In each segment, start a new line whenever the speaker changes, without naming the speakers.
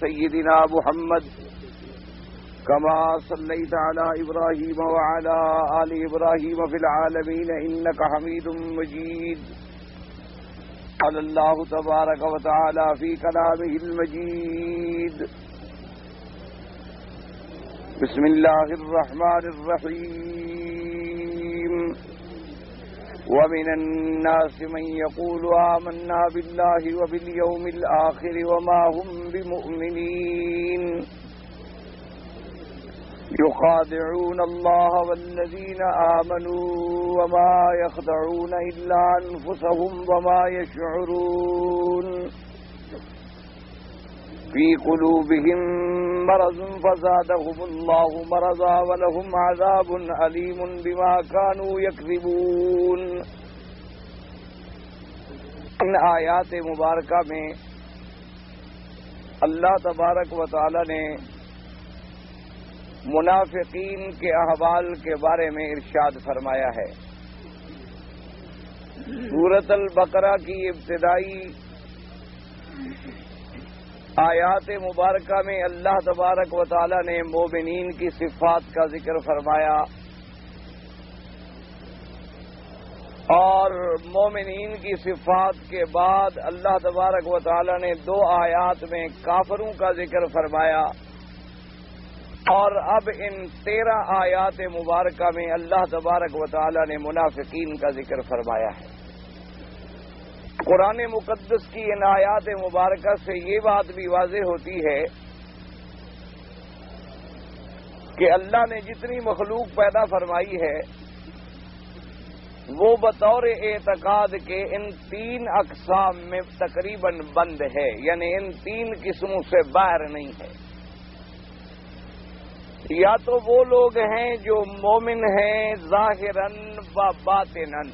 سيدنا محمد كما صليت على إبراهيم وعلى آل إبراهيم في العالمين إنك حميد مجيد. قال الله تبارك وتعالى في كلامه المجيد: بسم الله الرحمن الرحيم. ومن الناس من يقول آمنا بالله وباليوم الآخر وما هم بمؤمنين يخادعون الله والذين آمنوا وما يخدعون إلا أنفسهم وما يشعرون. في قلوبهم مرض فزادهم الله مرضا ولهم عذاب أليم بما كانوا يكذبون. ان آیات مبارکہ میں اللہ تبارک و تعالی نے منافقین کے احوال کے بارے میں ارشاد فرمایا ہے. سورۃ البقرہ کی ابتدائی آیات مبارکہ میں اللہ تبارک و تعالی نے مومنین کی صفات کا ذکر فرمایا اور مومنین کی صفات کے بعد اللہ تبارک و تعالی نے 2 آیات میں کافروں کا ذکر فرمایا اور اب ان 13 آیات مبارکہ میں اللہ تبارک و تعالی نے منافقین کا ذکر فرمایا ہے. قرآن مقدس کی ان آیات مبارکہ سے یہ بات بھی واضح ہوتی ہے کہ اللہ نے جتنی مخلوق پیدا فرمائی ہے وہ بطور اعتقاد کے ان 3 اقسام میں تقریباً بند ہے، یعنی ان 3 قسموں سے باہر نہیں ہے. یا تو وہ لوگ ہیں جو مومن ہیں ظاہراً و باطناً،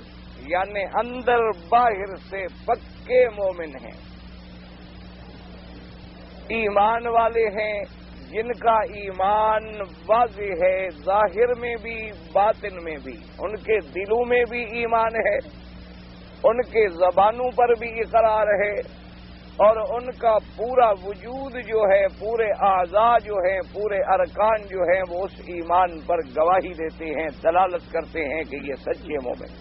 یعنی اندر باہر سے پکے مومن ہیں، ایمان والے ہیں جن کا ایمان واضح ہے ظاہر میں بھی باطن میں بھی، ان کے دلوں میں بھی ایمان ہے، ان کے زبانوں پر بھی اقرار ہے اور ان کا پورا وجود جو ہے، پورے اعضاء جو ہیں، پورے ارکان جو ہیں وہ اس ایمان پر گواہی دیتے ہیں، دلالت کرتے ہیں کہ یہ سچے مومن.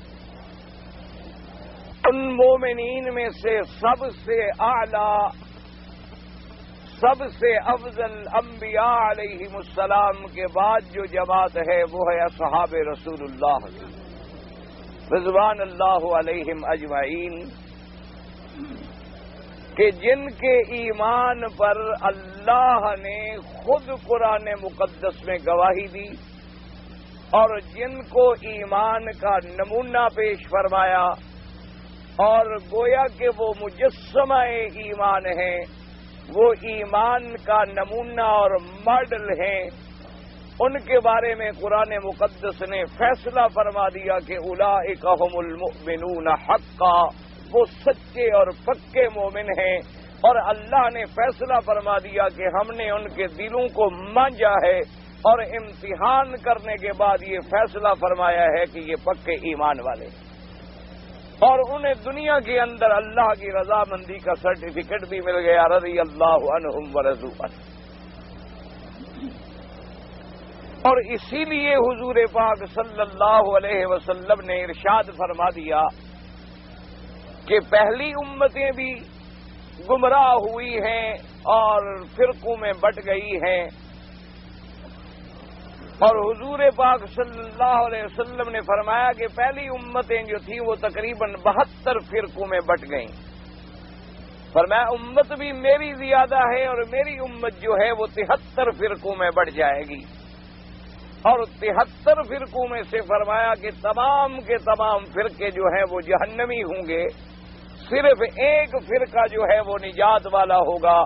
ان مومنین میں سے سب سے اعلیٰ، سب سے افضل انبیاء علیہم السلام کے بعد جو جماعت ہے وہ ہے اصحاب رسول اللہ رضوان اللہ علیہم اجمعین، کہ جن کے ایمان پر اللہ نے خود قرآن مقدس میں گواہی دی اور جن کو ایمان کا نمونہ پیش فرمایا اور گویا کہ وہ مجسمہ ایمان ہیں، وہ ایمان کا نمونہ اور ماڈل ہیں. ان کے بارے میں قرآن مقدس نے فیصلہ فرما دیا کہ اولئک ھم المؤمنون حقا، وہ سچے اور پکے مومن ہیں. اور اللہ نے فیصلہ فرما دیا کہ ہم نے ان کے دلوں کو مانجا ہے اور امتحان کرنے کے بعد یہ فیصلہ فرمایا ہے کہ یہ پکے ایمان والے ہیں اور انہیں دنیا کے اندر اللہ کی رضامندی کا سرٹیفکیٹ بھی مل گیا، رضی اللہ عنہم ورضوا عنہ. اور اسی لیے حضور پاک صلی اللہ علیہ وسلم نے ارشاد فرما دیا کہ پہلی امتیں بھی گمراہ ہوئی ہیں اور فرقوں میں بٹ گئی ہیں، اور حضور پاک صلی اللہ علیہ وسلم نے فرمایا کہ پہلی امتیں جو تھیں وہ تقریباً 72 فرقوں میں بٹ گئیں. فرمایا امت بھی میری زیادہ ہے اور میری امت جو ہے وہ 73 فرقوں میں بٹ جائے گی. اور 73 فرقوں میں سے فرمایا کہ تمام کے تمام فرقے جو ہیں وہ جہنمی ہوں گے، صرف ایک فرقہ جو ہے وہ نجات والا ہوگا،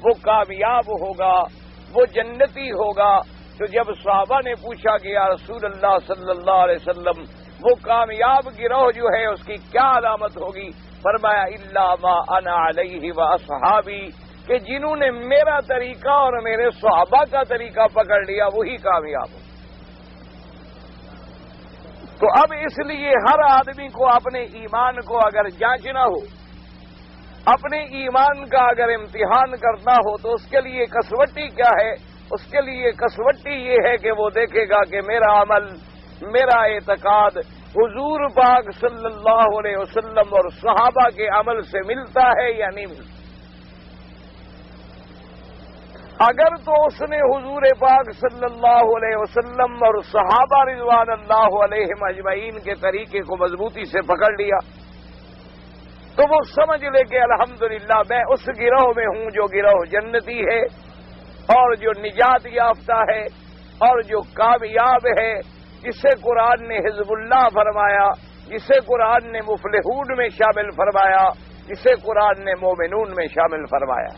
وہ کامیاب ہوگا، وہ جنتی ہوگا. تو جب صحابہ نے پوچھا کہ یا رسول اللہ صلی اللہ علیہ وسلم وہ کامیاب گروہ جو ہے اس کی کیا علامت ہوگی؟ فرمایا الا ما انا علیہ واصحابی، کہ جنہوں نے میرا طریقہ اور میرے صحابہ کا طریقہ پکڑ لیا وہی کامیاب ہو. تو اب اس لیے ہر آدمی کو اپنے ایمان کو اگر جانچنا ہو اپنے ایمان کا اگر امتحان کرنا ہو تو اس کے لیے کسوٹی کیا ہے؟ اس کے لیے کسوٹی یہ ہے کہ وہ دیکھے گا کہ میرا عمل، میرا اعتقاد حضور پاک صلی اللہ علیہ وسلم اور صحابہ کے عمل سے ملتا ہے یا نہیں ملتا۔ اگر تو اس نے حضور پاک صلی اللہ علیہ وسلم اور صحابہ رضوان اللہ علیہم اجمعین کے طریقے کو مضبوطی سے پکڑ لیا تو وہ سمجھ لے کہ الحمدللہ میں اس گروہ میں ہوں جو گروہ جنتی ہے اور جو نجات یافتہ ہے اور جو کامیاب ہے، جسے قرآن نے حزب اللہ فرمایا، جسے قرآن نے مفلحون میں شامل فرمایا، جسے قرآن نے مومنون میں شامل فرمایا۔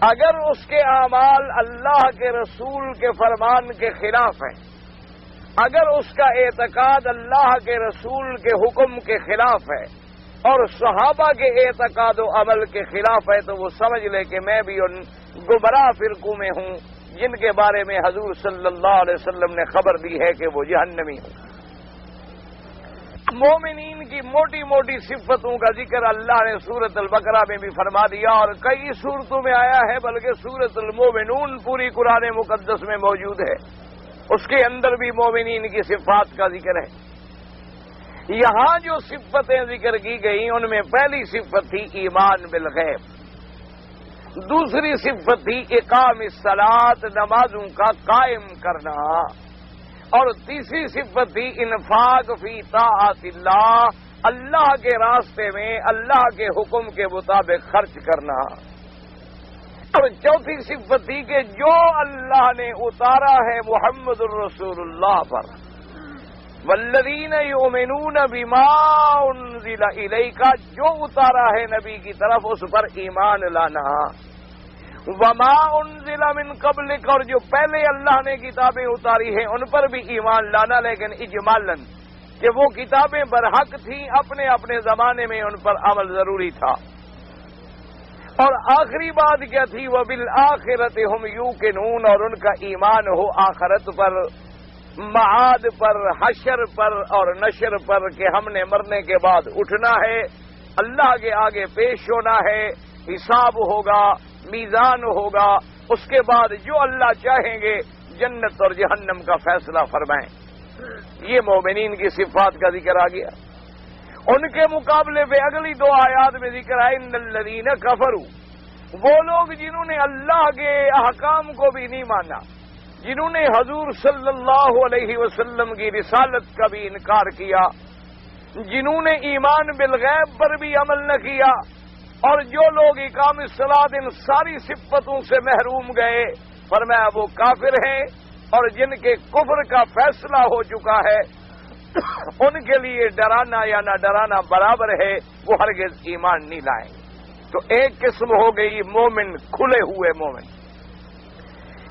اگر اس کے اعمال اللہ کے رسول کے فرمان کے خلاف ہیں، اگر اس کا اعتقاد اللہ کے رسول کے حکم کے خلاف ہے اور صحابہ کے اعتقاد و عمل کے خلاف ہے، تو وہ سمجھ لے کہ میں بھی ان گمراہ فرقوں میں ہوں جن کے بارے میں حضور صلی اللہ علیہ وسلم نے خبر دی ہے کہ وہ جہنمی ہوں۔ مومنین کی موٹی موٹی صفتوں کا ذکر اللہ نے سورۃ البقرہ میں بھی فرما دیا اور کئی سورتوں میں آیا ہے، بلکہ سورۃ المومنون پوری قرآن مقدس میں موجود ہے، اس کے اندر بھی مومنین کی صفات کا ذکر ہے۔ یہاں جو صفتیں ذکر کی گئیں ان میں پہلی صفت تھی ایمان بالغیب، دوسری صفت تھی اقام الصلاۃ، نمازوں کا قائم کرنا، اور تیسری صفت تھی انفاق فی طاعت اللہ، اللہ کے راستے میں اللہ کے حکم کے مطابق خرچ کرنا، اور چوتھی صفت تھی کہ جو اللہ نے اتارا ہے محمد الرسول اللہ پر، والذین یؤمنون بما انزل الیک، جو اتارا ہے نبی کی طرف اس پر ایمان لانا، وما انزل من قبلک، اور جو پہلے اللہ نے کتابیں اتاری ہیں ان پر بھی ایمان لانا، لیکن اجمالاً کہ وہ کتابیں برحق تھیں، اپنے اپنے زمانے میں ان پر عمل ضروری تھا۔ اور آخری بات کیا تھی؟ وبالآخرۃ ہم یوقنون، اور ان کا ایمان ہو آخرت پر، معاد پر، حشر پر اور نشر پر، کہ ہم نے مرنے کے بعد اٹھنا ہے، اللہ کے آگے پیش ہونا ہے، حساب ہوگا، میزان ہوگا، اس کے بعد جو اللہ چاہیں گے جنت اور جہنم کا فیصلہ فرمائیں۔ یہ مومنین کی صفات کا ذکر آ گیا۔ ان کے مقابلے پہ اگلی دو آیات میں ذکر ہے ان الذین کفروا، وہ لوگ جنہوں نے اللہ کے احکام کو بھی نہیں مانا، جنہوں نے حضور صلی اللہ علیہ وسلم کی رسالت کا بھی انکار کیا، جنہوں نے ایمان بالغیب پر بھی عمل نہ کیا، اور جو لوگ اقام الصلاۃ ان ساری صفتوں سے محروم گئے، فرمایا وہ کافر ہیں، اور جن کے کفر کا فیصلہ ہو چکا ہے ان کے لیے ڈرانا یا نہ ڈرانا برابر ہے، وہ ہرگز ایمان نہیں لائیں۔ تو ایک قسم ہو گئی مومن، کھلے ہوئے مومن،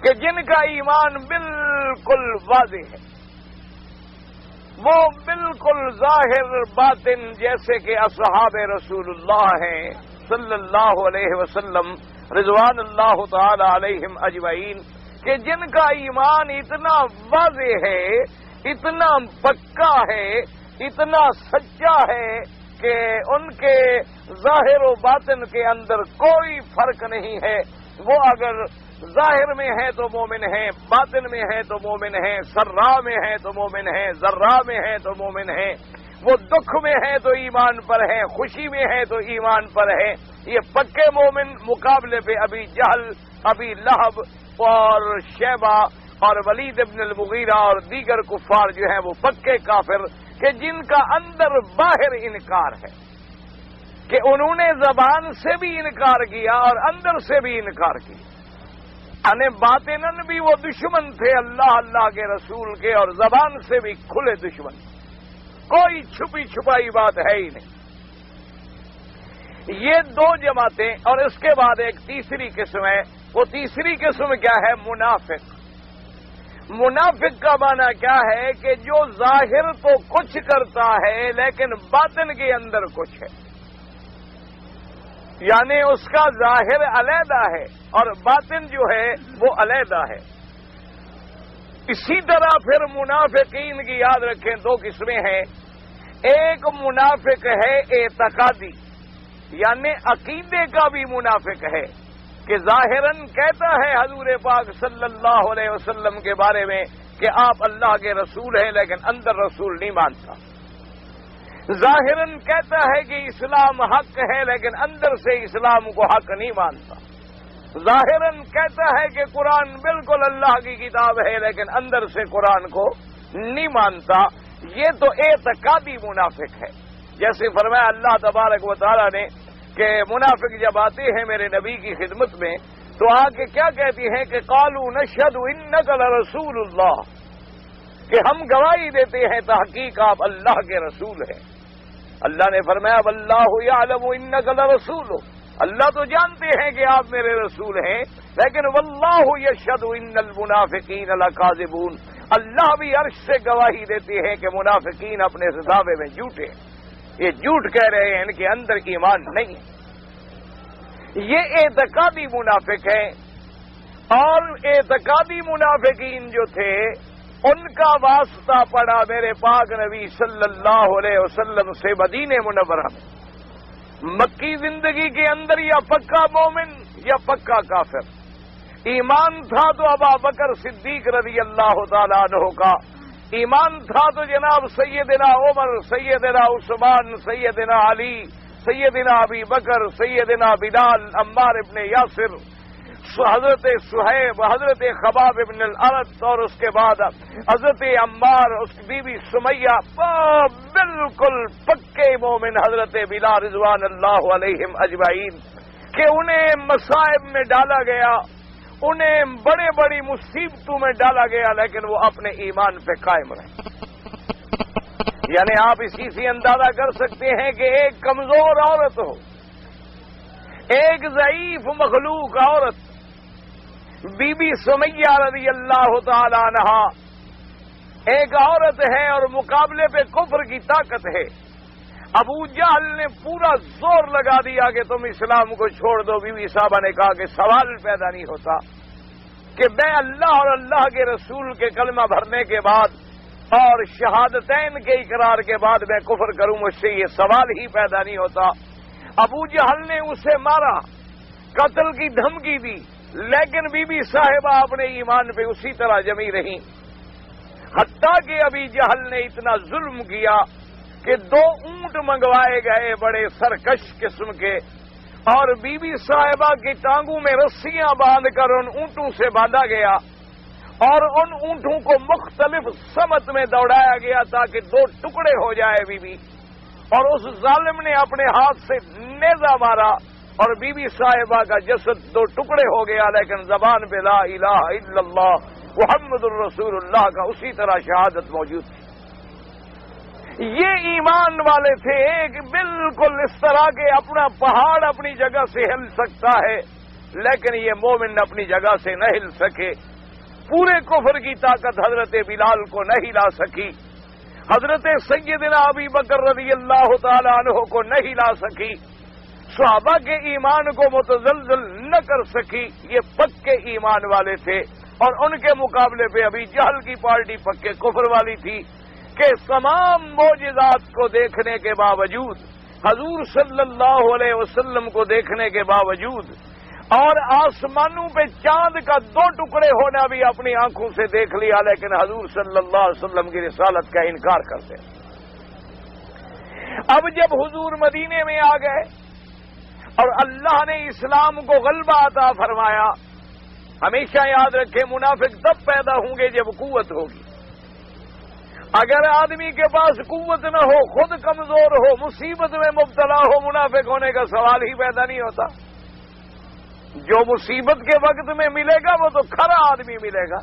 کہ جن کا ایمان بالکل واضح ہے، وہ بالکل ظاہر باطن جیسے کہ اصحاب رسول اللہ ہیں صلی اللہ علیہ وسلم رضوان اللہ تعالی علیہم اجمعین، کہ جن کا ایمان اتنا واضح ہے، اتنا پکا ہے، اتنا سچا ہے کہ ان کے ظاہر و باطن کے اندر کوئی فرق نہیں ہے۔ وہ اگر ظاہر میں ہے تو مومن ہیں، باطن میں ہے تو مومن ہیں، سرا میں ہے تو مومن ہیں، ذرا میں ہے تو مومن ہیں، وہ دکھ میں ہے تو ایمان پر ہے، خوشی میں ہے تو ایمان پر ہے۔ یہ پکے مومن، مقابلے پہ ابھی جہل، ابھی لہب اور شیبہ اور ولید ابن المغیرہ اور دیگر کفار جو ہیں وہ پکے کافر، کہ جن کا اندر باہر انکار ہے، کہ انہوں نے زبان سے بھی انکار کیا اور اندر سے بھی انکار کیا، یعنی باطناً بھی وہ دشمن تھے اللہ کے رسول کے، اور زبان سے بھی کھلے دشمن، کوئی چھپی چھپائی بات ہے ہی نہیں۔ یہ دو جماعتیں، اور اس کے بعد ایک تیسری قسم ہے۔ وہ تیسری قسم کیا ہے؟ منافق۔ منافق کا معنی کیا ہے؟ کہ جو ظاہر تو کچھ کرتا ہے لیکن باطن کے اندر کچھ ہے، یعنی اس کا ظاہر علیحدہ ہے اور باطن جو ہے وہ علیحدہ ہے۔ اسی طرح پھر منافقین کی یاد رکھیں دو قسمیں ہیں۔ ایک منافق ہے اعتقادی، یعنی عقیدے کا بھی منافق ہے کہ ظاہراً کہتا ہے حضور پاک صلی اللہ علیہ وسلم کے بارے میں کہ آپ اللہ کے رسول ہیں، لیکن اندر رسول نہیں مانتا۔ ظاہراً کہتا ہے کہ اسلام حق ہے، لیکن اندر سے اسلام کو حق نہیں مانتا۔ ظاہراً کہتا ہے کہ قرآن بالکل اللہ کی کتاب ہے، لیکن اندر سے قرآن کو نہیں مانتا۔ یہ تو اعتقادی منافق ہے۔ جیسے فرمایا اللہ تبارک و تعالیٰ نے کہ منافق جب آتے ہیں میرے نبی کی خدمت میں تو آ کے کیا کہتی ہیں کہ قالوا نشہد انک لرسول اللہ، کہ ہم گواہی دیتے ہیں تحقیق آپ اللہ کے رسول ہیں۔ اللہ نے فرمایا واللہ یعلم انک لرسول، اللہ تو جانتے ہیں کہ آپ میرے رسول ہیں، لیکن واللہ یشہد ان المنافقین لکاذبون، اللہ بھی عرش سے گواہی دیتے ہیں کہ منافقین اپنے دعوے میں جھوٹے ہیں، یہ جھوٹ کہہ رہے ہیں، ان کے اندر ایمان نہیں ہے۔ یہ اعتقادی منافق ہیں، اور اعتقادی منافقین جو تھے ان کا واسطہ پڑا میرے پاک نبی صلی اللہ علیہ وسلم سے مدینہ منورہ میں۔ مکی زندگی کے اندر یا پکا مومن یا پکا کافر، ایمان تھا تو ابا بکر صدیق رضی اللہ تعالیٰ عنہ کا، ایمان تھا تو جناب سیدنا عمر، سیدنا عثمان، سیدنا علی، سیدنا ابی بکر، سیدنا بلال، عمار ابن یاسر، حضرت صہیب، حضرت خباب ابن الارت، اور اس کے بعد حضرت عمار، اس کی بیوی سمیہ، بالکل پکے مومن حضرت بلال رضوان اللہ علیہم اجمعین، کہ انہیں مصائب میں ڈالا گیا، انہیں بڑے بڑی مصیبتوں میں ڈالا گیا، لیکن وہ اپنے ایمان پہ قائم رہے۔ یعنی آپ اسی سے اندازہ کر سکتے ہیں کہ ایک کمزور عورت ہو، ایک ضعیف مخلوق عورت، بی بی سمیہ رضی اللہ تعالی عنہا ایک عورت ہے اور مقابلے پہ کفر کی طاقت ہے۔ ابو جہل نے پورا زور لگا دیا کہ تم اسلام کو چھوڑ دو۔ بی بی صاحبہ نے کہا کہ سوال پیدا نہیں ہوتا کہ میں اللہ اور اللہ کے رسول کے کلمہ بھرنے کے بعد اور شہادتین کے اقرار کے بعد میں کفر کروں، مجھ سے یہ سوال ہی پیدا نہیں ہوتا۔ ابو جہل نے اسے مارا، قتل کی دھمکی دی، لیکن بی بی صاحبہ اپنے ایمان پہ اسی طرح جمی رہی، حتیٰ کہ ابی جہل نے اتنا ظلم کیا کہ 2 اونٹ منگوائے گئے بڑے سرکش قسم کے، اور بی بی صاحبہ کی ٹانگوں میں رسیاں باندھ کر ان اونٹوں سے باندھا گیا، اور ان اونٹوں کو مختلف سمت میں دوڑایا گیا تاکہ 2 ٹکڑے ہو جائے بی بی، اور اس ظالم نے اپنے ہاتھ سے نیزہ مارا اور بی بی صاحبہ کا جسد 2 ٹکڑے ہو گیا، لیکن زبان پہ لا الہ الا اللہ محمد الرسول اللہ کا اسی طرح شہادت موجود تھی۔ یہ ایمان والے تھے، ایک بالکل اس طرح کے اپنا پہاڑ اپنی جگہ سے ہل سکتا ہے، لیکن یہ مومن اپنی جگہ سے نہ ہل سکے۔ پورے کفر کی طاقت حضرت بلال کو نہیں لا سکی، حضرت سیدنا ابی بکر رضی اللہ تعالی عنہ کو نہیں لا سکی، صحابہ کے ایمان کو متزلزل نہ کر سکی۔ یہ پکے ایمان والے تھے، اور ان کے مقابلے پہ ابی جہل کی پارٹی پکے کفر والی تھی کہ تمام معجزات کو دیکھنے کے باوجود، حضور صلی اللہ علیہ وسلم کو دیکھنے کے باوجود، اور آسمانوں پہ چاند کا 2 ٹکڑے ہونا بھی اپنی آنکھوں سے دیکھ لیا، لیکن حضور صلی اللہ علیہ وسلم کی رسالت کا انکار کرتے۔ اب جب حضور مدینے میں آ گئے اور اللہ نے اسلام کو غلبہ عطا فرمایا، ہمیشہ یاد رکھیں منافق تب پیدا ہوں گے جب قوت ہوگی۔ اگر آدمی کے پاس قوت نہ ہو، خود کمزور ہو، مصیبت میں مبتلا ہو، منافق ہونے کا سوال ہی پیدا نہیں ہوتا۔ جو مصیبت کے وقت میں ملے گا وہ تو کھرا آدمی ملے گا،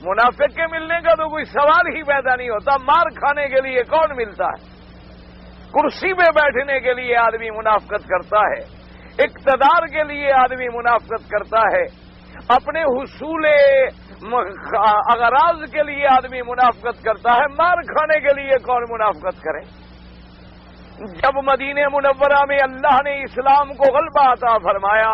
منافق کے ملنے کا تو کوئی سوال ہی پیدا نہیں ہوتا۔ مار کھانے کے لیے کون ملتا ہے؟ کرسی پہ بیٹھنے کے لیے آدمی منافقت کرتا ہے، اقتدار کے لیے آدمی منافقت کرتا ہے، اپنے حصول اغراض کے لیے آدمی منافقت کرتا ہے۔ مار کھانے کے لیے کون منافقت کرے؟ جب مدینہ منورہ میں اللہ نے اسلام کو غلبہ عطا فرمایا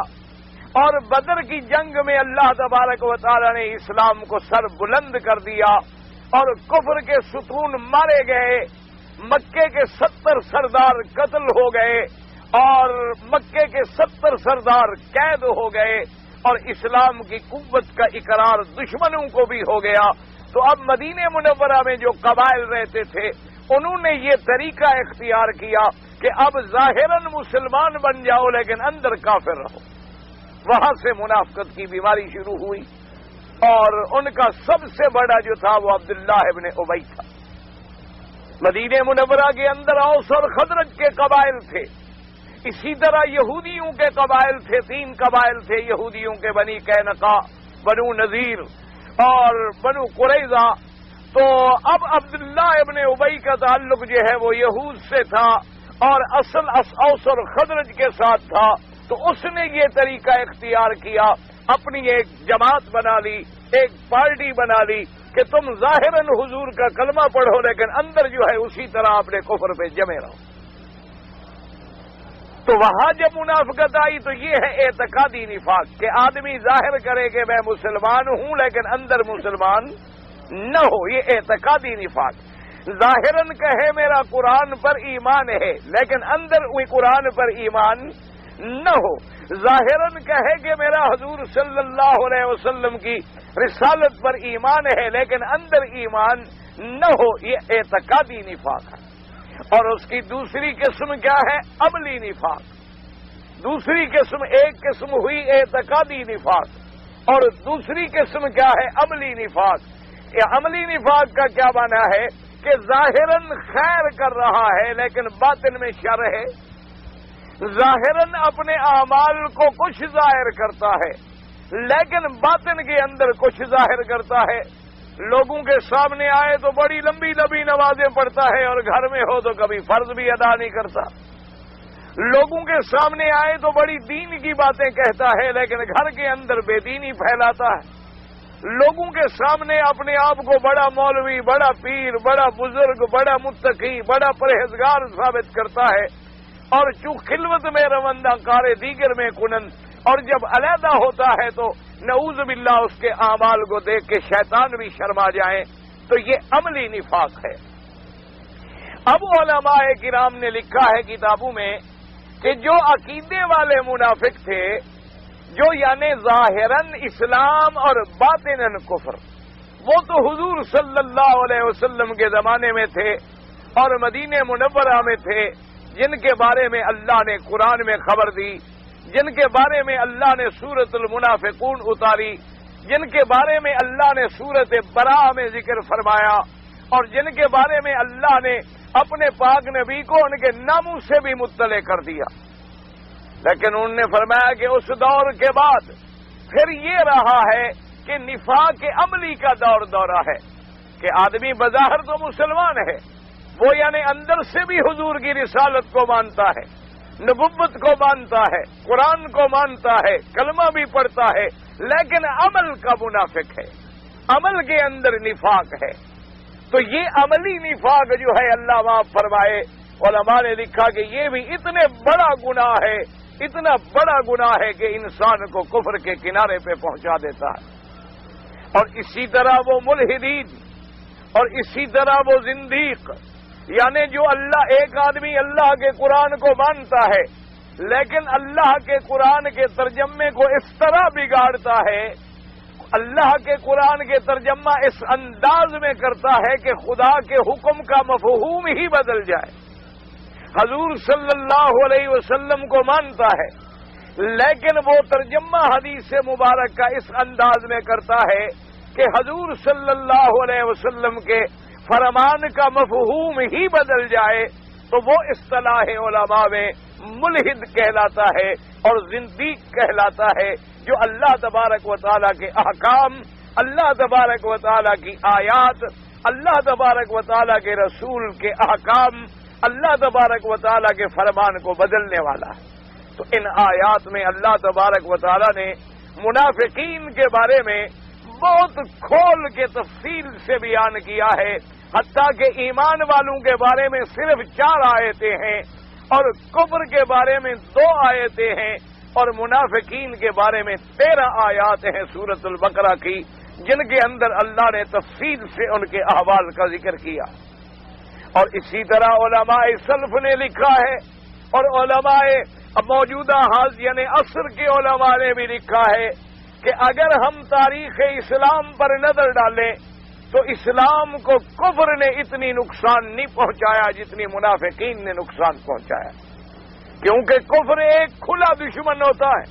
اور بدر کی جنگ میں اللہ تبارک و تعالی نے اسلام کو سر بلند کر دیا اور کفر کے ستون مارے گئے، مکے کے 70 سردار قتل ہو گئے، اور مکے کے 70 سردار قید ہو گئے اور اسلام کی قوت کا اقرار دشمنوں کو بھی ہو گیا، تو اب مدینہ منورہ میں جو قبائل رہتے تھے انہوں نے یہ طریقہ اختیار کیا کہ اب ظاہراً مسلمان بن جاؤ لیکن اندر کافر رہو۔ وہاں سے منافقت کی بیماری شروع ہوئی، اور ان کا سب سے بڑا جو تھا وہ عبداللہ ابن ابی تھا۔ مدینہ منورہ کے اندر اوس اور خزرج کے قبائل تھے، اسی طرح یہودیوں کے قبائل تھے، 3 قبائل تھے یہودیوں کے، بنی قینقاع، بنو نذیر اور بنو قریظہ۔ تو اب عبداللہ ابن ابی کا تعلق جو ہے وہ یہود سے تھا اور اصل اوس اور خزرج کے ساتھ تھا، تو اس نے یہ طریقہ اختیار کیا، اپنی ایک جماعت بنا لی، ایک پارٹی بنا لی کہ تم ظاہراً حضور کا کلمہ پڑھو لیکن اندر جو ہے اسی طرح اپنے کفر پہ جمے رہو۔ تو وہاں جب منافقت آئی تو یہ ہے اعتقادی نفاق کہ آدمی ظاہر کرے کہ میں مسلمان ہوں لیکن اندر مسلمان نہ ہو، یہ اعتقادی نفاق۔ ظاہراً کہے میرا قرآن پر ایمان ہے لیکن اندر وہی قرآن پر ایمان نہ ہو، ظاہراً کہے کہ میرا حضور صلی اللہ علیہ وسلم کی رسالت پر ایمان ہے لیکن اندر ایمان نہ ہو، یہ اعتقادی نفاق ہے۔ اور اس کی دوسری قسم کیا ہے؟ عملی نفاق۔ دوسری قسم، ایک قسم ہوئی اعتقادی نفاق اور دوسری قسم کیا ہے؟ عملی نفاق۔ یہ عملی نفاق کا کیا معنی ہے کہ ظاہراً خیر کر رہا ہے لیکن باطن میں شر ہے، ظاہراً اپنے اعمال کو کچھ ظاہر کرتا ہے لیکن باطن کے اندر کچھ ظاہر کرتا ہے۔ لوگوں کے سامنے آئے تو بڑی لمبی لمبی نمازیں پڑھتا ہے اور گھر میں ہو تو کبھی فرض بھی ادا نہیں کرتا۔ لوگوں کے سامنے آئے تو بڑی دین کی باتیں کہتا ہے لیکن گھر کے اندر بے دینی پھیلاتا ہے۔ لوگوں کے سامنے اپنے آپ کو بڑا مولوی، بڑا پیر، بڑا بزرگ، بڑا متقی، بڑا پرہیزگار ثابت کرتا ہے، اور چوں خلوت میں روندہ کار دیگر میں کنن، اور جب علیحدہ ہوتا ہے تو نعوذ باللہ اس کے اعمال کو دیکھ کے شیطان بھی شرما جائیں، تو یہ عملی نفاق ہے۔ اب علماء کرام نے لکھا ہے کتابوں میں کہ جو عقیدے والے منافق تھے، جو یعنی ظاہراً اسلام اور باطناً کفر، وہ تو حضور صلی اللہ علیہ وسلم کے زمانے میں تھے اور مدینہ منورہ میں تھے، جن کے بارے میں اللہ نے قرآن میں خبر دی، جن کے بارے میں اللہ نے سورۃ المنافقون اتاری، جن کے بارے میں اللہ نے سورۃ براء میں ذکر فرمایا، اور جن کے بارے میں اللہ نے اپنے پاک نبی کو ان کے ناموں سے بھی مطلع کر دیا۔ لیکن انہوں نے فرمایا کہ اس دور کے بعد پھر یہ رہا ہے کہ نفاق عملی کا دورہ ہے کہ آدمی بظاہر تو مسلمان ہے، وہ یعنی اندر سے بھی حضور کی رسالت کو مانتا ہے، نبوت کو مانتا ہے، قرآن کو مانتا ہے، کلمہ بھی پڑھتا ہے، لیکن عمل کا منافق ہے، عمل کے اندر نفاق ہے۔ تو یہ عملی نفاق جو ہے اللہ معاف فرمائے، علماء نے لکھا کہ یہ بھی اتنے بڑا گناہ ہے، اتنا بڑا گناہ ہے کہ انسان کو کفر کے کنارے پہ پہنچا دیتا ہے۔ اور اسی طرح وہ ملحدین اور اسی طرح وہ زندیق، یعنی جو ایک آدمی اللہ کے قرآن کو مانتا ہے لیکن اللہ کے قرآن کے ترجمے کو اس طرح بگاڑتا ہے، اللہ کے قرآن کے ترجمہ اس انداز میں کرتا ہے کہ خدا کے حکم کا مفہوم ہی بدل جائے۔ حضور صلی اللہ علیہ وسلم کو مانتا ہے لیکن وہ ترجمہ حدیث مبارک کا اس انداز میں کرتا ہے کہ حضور صلی اللہ علیہ وسلم کے فرمان کا مفہوم ہی بدل جائے، تو وہ اصطلاح علماء میں ملحد کہلاتا ہے اور زندیق کہلاتا ہے، جو اللہ تبارک و تعالیٰ کے احکام، اللہ تبارک و تعالیٰ کی آیات، اللہ تبارک و تعالیٰ کے رسول کے احکام، اللہ تبارک و تعالیٰ کے فرمان کو بدلنے والا ہے۔ تو ان آیات میں اللہ تبارک و تعالیٰ نے منافقین کے بارے میں بہت کھول کے تفصیل سے بیان کیا ہے، حتیٰ کہ ایمان والوں کے بارے میں صرف 4 آیتیں ہیں اور کفر کے بارے میں 2 آیتیں ہیں اور منافقین کے بارے میں 13 آیات ہیں سورۃ البقرہ کی، جن کے اندر اللہ نے تفصیل سے ان کے احوال کا ذکر کیا۔ اور اسی طرح علماء سلف نے لکھا ہے اور علماء موجودہ یعنی عصر کے علماء نے بھی لکھا ہے کہ اگر ہم تاریخ اسلام پر نظر ڈالیں تو اسلام کو کفر نے اتنی نقصان نہیں پہنچایا جتنی منافقین نے نقصان پہنچایا، کیونکہ کفر ایک کھلا دشمن ہوتا ہے۔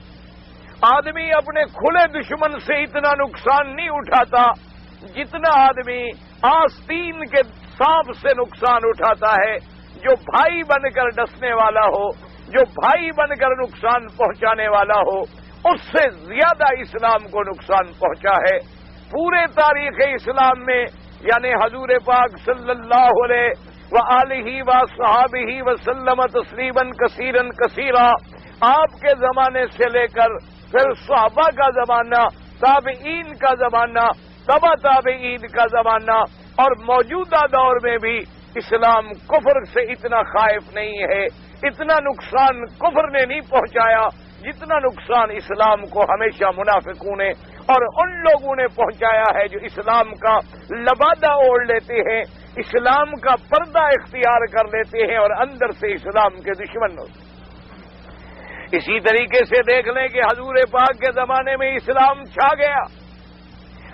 آدمی اپنے کھلے دشمن سے اتنا نقصان نہیں اٹھاتا جتنا آدمی آستین کے سانپ سے نقصان اٹھاتا ہے، جو بھائی بن کر ڈسنے والا ہو، جو بھائی بن کر نقصان پہنچانے والا ہو، اس سے زیادہ اسلام کو نقصان پہنچا ہے۔ پورے تاریخ اسلام میں یعنی حضور پاک صلی اللہ علیہ وآلہ وصحبہ وسلم تسلیما کثیرا کثیرا، آپ کے زمانے سے لے کر پھر صحابہ کا زمانہ، تابعین کا زمانہ، تبع تابعین کا زمانہ، اور موجودہ دور میں بھی اسلام کفر سے اتنا خائف نہیں ہے، اتنا نقصان کفر نے نہیں پہنچایا جتنا نقصان اسلام کو ہمیشہ منافقوں نے اور ان لوگوں نے پہنچایا ہے جو اسلام کا لبادہ اوڑھ لیتے ہیں، اسلام کا پردہ اختیار کر لیتے ہیں اور اندر سے اسلام کے دشمن ہوتے ہیں۔ اسی طریقے سے دیکھ لیں کہ حضور پاک کے زمانے میں اسلام چھا گیا،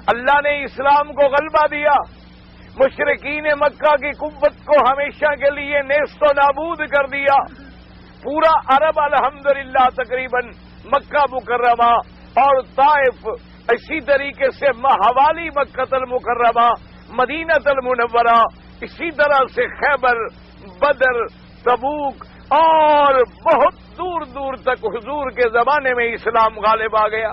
اللہ نے اسلام کو غلبہ دیا، مشرکین مکہ کی قوت کو ہمیشہ کے لیے نیست و نابود کر دیا۔ پورا عرب الحمدللہ تقریباً مکہ مکرمہ اور طائف، اسی طریقے سے حوالی مکہ المکرمہ، مدینہ المنورہ، اسی طرح سے خیبر، بدر، تبوک اور بہت دور دور تک حضور کے زمانے میں اسلام غالب آ گیا۔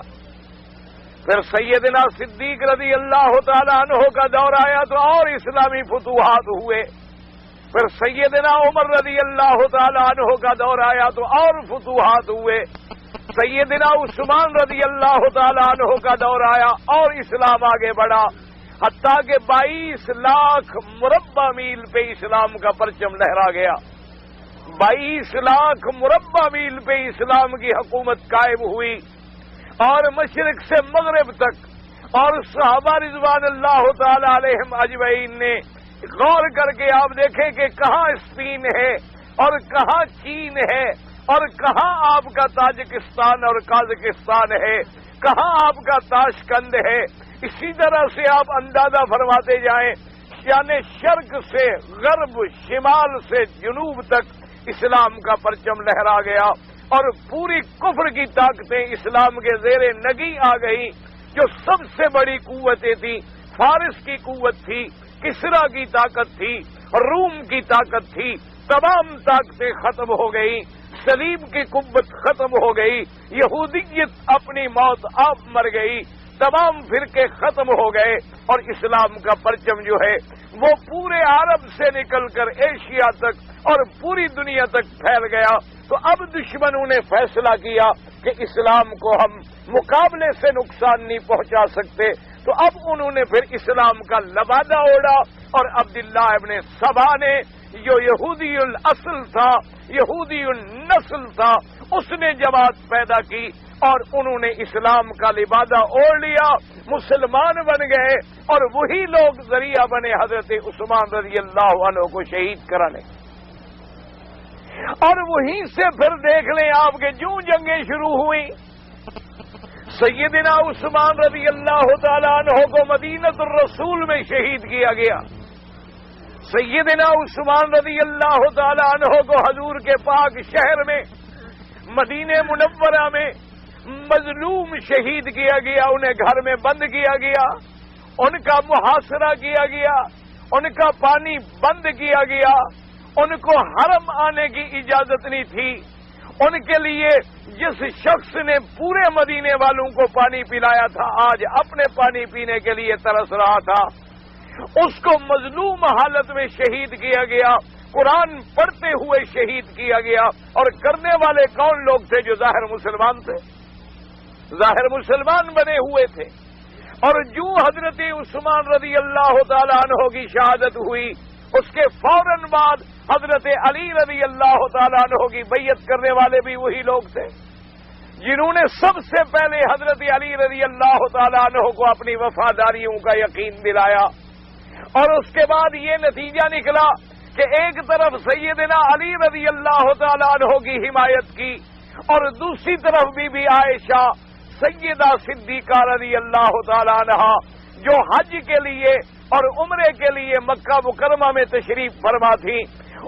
پھر سیدنا صدیق رضی اللہ تعالیٰ عنہ کا دور آیا تو اور اسلامی فتوحات ہوئے۔ پھر سیدنا عمر رضی اللہ تعالیٰ عنہ کا دور آیا تو اور فتوحات ہوئے۔ سیدنا عثمان رضی اللہ تعالیٰ عنہ کا دور آیا اور اسلام آگے بڑھا، حتیٰ کہ 22 لاکھ مربع میل پہ اسلام کا پرچم لہرا گیا۔ 22 لاکھ مربع میل پہ اسلام کی حکومت قائم ہوئی، اور مشرق سے مغرب تک، اور صحابہ رضوان اللہ تعالی علیہم اجمعین نے غور کر کے آپ دیکھیں کہ کہاں اسپین ہے اور کہاں چین ہے اور کہاں آپ کا تاجکستان اور قازقستان ہے، کہاں آپ کا تاشقند ہے۔ اسی طرح سے آپ اندازہ فرماتے جائیں، یعنی شرق سے غرب، شمال سے جنوب تک اسلام کا پرچم لہرا گیا، اور پوری کفر کی طاقتیں اسلام کے زیر نگی آ گئی۔ جو سب سے بڑی قوتیں تھیں، فارس کی قوت تھی، کسرا کی طاقت تھی، روم کی طاقت تھی، تمام طاقتیں ختم ہو گئی، صلیب کی قوت ختم ہو گئی، یہودیت اپنی موت آپ مر گئی، تمام فرقے ختم ہو گئے، اور اسلام کا پرچم جو ہے وہ پورے عرب سے نکل کر ایشیا تک اور پوری دنیا تک پھیل گیا۔ تو اب دشمنوں نے فیصلہ کیا کہ اسلام کو ہم مقابلے سے نقصان نہیں پہنچا سکتے، تو اب انہوں نے پھر اسلام کا لبادہ اوڑھا، اور عبداللہ ابن سبا نے، جو یہودی الاصل تھا، یہودی النسل تھا، اس نے جماعت پیدا کی اور انہوں نے اسلام کا لبادہ اوڑھ لیا، مسلمان بن گئے، اور وہی لوگ ذریعہ بنے حضرت عثمان رضی اللہ عنہ کو شہید کرانے۔ اور وہیں سے پھر دیکھ لیں آپ کے جو جنگیں شروع ہوئی، سیدنا عثمان رضی اللہ تعالیٰ عنہ کو مدینۃ الرسول میں شہید کیا گیا، سیدنا عثمان رضی اللہ تعالیٰ عنہ کو حضور کے پاک شہر میں مدینہ منورہ میں مظلوم شہید کیا گیا، انہیں گھر میں بند کیا گیا، ان کا محاصرہ کیا گیا، ان کا پانی بند کیا گیا، ان کو حرم آنے کی اجازت نہیں تھی۔ ان کے لیے جس شخص نے پورے مدینے والوں کو پانی پلایا تھا، آج اپنے پانی پینے کے لیے ترس رہا تھا، اس کو مظلوم حالت میں شہید کیا گیا، قرآن پڑھتے ہوئے شہید کیا گیا۔ اور کرنے والے کون لوگ تھے؟ جو ظاہر مسلمان تھے، ظاہر مسلمان بنے ہوئے تھے۔ اور جو حضرت عثمان رضی اللہ تعالیٰ عنہ کی شہادت ہوئی، اس کے فوراً بعد حضرت علی رضی اللہ تعالیٰ عنہ کی بیعت کرنے والے بھی وہی لوگ تھے جنہوں نے سب سے پہلے حضرت علی رضی اللہ تعالیٰ عنہ کو اپنی وفاداریوں کا یقین دلایا۔ اور اس کے بعد یہ نتیجہ نکلا کہ ایک طرف سیدنا علی رضی اللہ تعالیٰ عنہ کی حمایت کی اور دوسری طرف بی بی عائشہ سیدہ صدیقہ رضی اللہ تعالیٰ عنہ جو حج کے لیے اور عمرے کے لیے مکہ مکرمہ میں تشریف فرما تھی،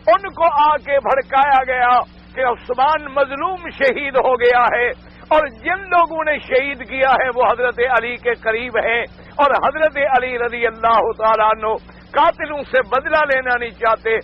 ان کو آ کے بھڑکایا گیا کہ عثمان مظلوم شہید ہو گیا ہے، اور جن لوگوں نے شہید کیا ہے وہ حضرت علی کے قریب ہیں، اور حضرت علی رضی اللہ تعالیٰ عنہ قاتلوں سے بدلہ لینا نہیں چاہتے۔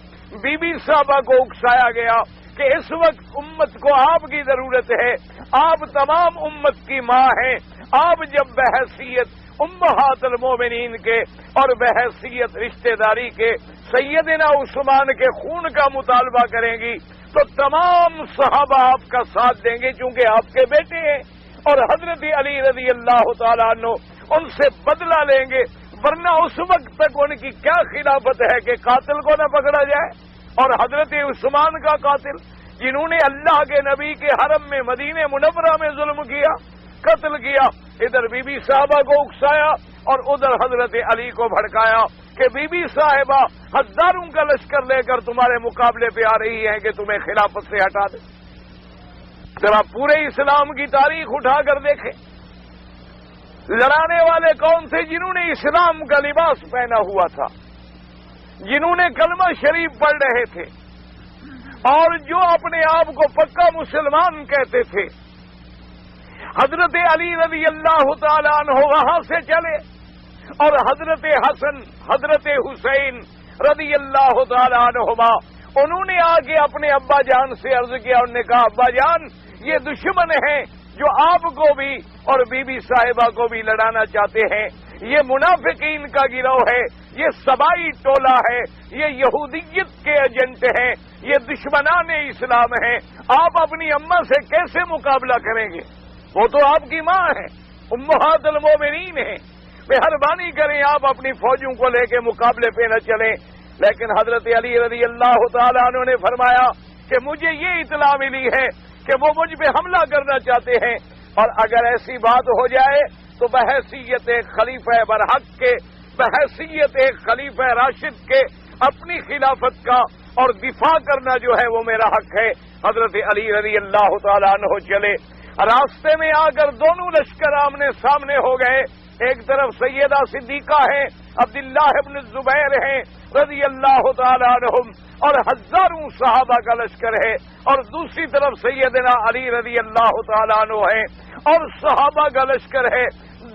بی بی صاحبہ کو اکسایا گیا کہ اس وقت امت کو آپ کی ضرورت ہے، آپ تمام امت کی ماں ہیں، آپ جب بحیثیت امہات المومنین کے اور بحیثیت رشتہ داری کے سیدنا عثمان کے خون کا مطالبہ کریں گی تو تمام صحابہ آپ کا ساتھ دیں گے چونکہ آپ کے بیٹے ہیں، اور حضرت علی رضی اللہ تعالیٰ عنہ ان سے بدلہ لیں گے، ورنہ اس وقت تک ان کی کیا خلافت ہے کہ قاتل کو نہ پکڑا جائے۔ اور حضرت عثمان کا قاتل جنہوں نے اللہ کے نبی کے حرم میں مدینہ منورہ میں ظلم کیا، قتل کیا، ادھر بی بی صاحبہ کو اکسایا اور ادھر حضرت علی کو بھڑکایا کہ بی بی صاحبہ ہزاروں کا لشکر لے کر تمہارے مقابلے پہ آ رہی ہے کہ تمہیں خلافت سے ہٹا دے۔ ذرا پورے اسلام کی تاریخ اٹھا کر دیکھیں، لڑانے والے کون تھے؟ جنہوں نے اسلام کا لباس پہنا ہوا تھا، جنہوں نے کلمہ شریف پڑھ رہے تھے اور جو اپنے آپ کو پکا مسلمان کہتے تھے۔ حضرت علی رضی اللہ تعالیٰ عنہ وہاں سے چلے اور حضرت حسن حضرت حسین رضی اللہ تعالیٰ عنہما انہوں نے آ کے اپنے ابا جان سے عرض کیا، انہوں نے کہا ابا جان یہ دشمن ہیں جو آپ کو بھی اور بی بی صاحبہ کو بھی لڑانا چاہتے ہیں، یہ منافقین کا گروہ ہے، یہ سبائی ٹولہ ہے، یہ یہودیت کے ایجنٹ ہیں، یہ دشمنان اسلام ہیں، آپ اپنی اماں سے کیسے مقابلہ کریں گے؟ وہ تو آپ کی ماں ہے، امہات المومنین ہیں، مہربانی کریں آپ اپنی فوجوں کو لے کے مقابلے پہ نہ چلیں۔ لیکن حضرت علی رضی اللہ تعالیٰ عنہ نے فرمایا کہ مجھے یہ اطلاع ملی ہے کہ وہ مجھ پہ حملہ کرنا چاہتے ہیں، اور اگر ایسی بات ہو جائے تو بحیثیت ایک خلیفہ برحق کے، بحیثیت ایک خلیفہ راشد کے اپنی خلافت کا اور دفاع کرنا جو ہے وہ میرا حق ہے۔ حضرت علی رضی اللہ تعالیٰ عنہ چلے، راستے میں آ کر دونوں لشکر آمنے سامنے ہو گئے، ایک طرف سیدہ صدیقہ ہیں، عبداللہ ابن الزبیر ہیں رضی اللہ تعالیٰ عنہم، اور ہزاروں صحابہ کا لشکر ہے، اور دوسری طرف سیدنا علی رضی اللہ تعالیٰ عنہ ہیں اور صحابہ کا لشکر ہے۔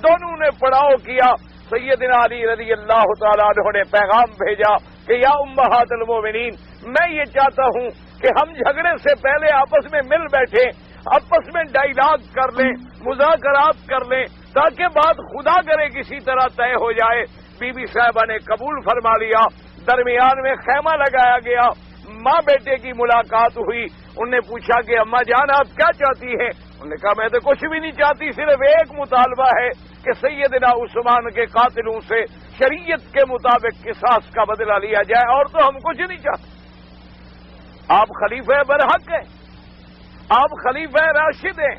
دونوں نے پڑاؤ کیا۔ سیدنا علی رضی اللہ تعالیٰ عنہ نے پیغام بھیجا کہ یا امہات المومنین، میں یہ چاہتا ہوں کہ ہم جھگڑے سے پہلے آپس میں مل بیٹھیں، آپس میں ڈائیلاگ کر لیں، مذاکرات کر لیں، تاکہ بات خدا کرے کسی طرح طے ہو جائے۔ بی بی صاحبہ نے قبول فرما لیا، درمیان میں خیمہ لگایا گیا، ماں بیٹے کی ملاقات ہوئی۔ انہوں نے پوچھا کہ اماں جان آپ کیا چاہتی ہیں؟ انہوں نے کہا میں تو کچھ بھی نہیں چاہتی، صرف ایک مطالبہ ہے کہ سیدنا عثمان کے قاتلوں سے شریعت کے مطابق قصاص کا بدلہ لیا جائے، اور تو ہم کچھ نہیں چاہتے۔ آپ خلیفہ برحق ہیں، آپ خلیفہ راشد ہیں،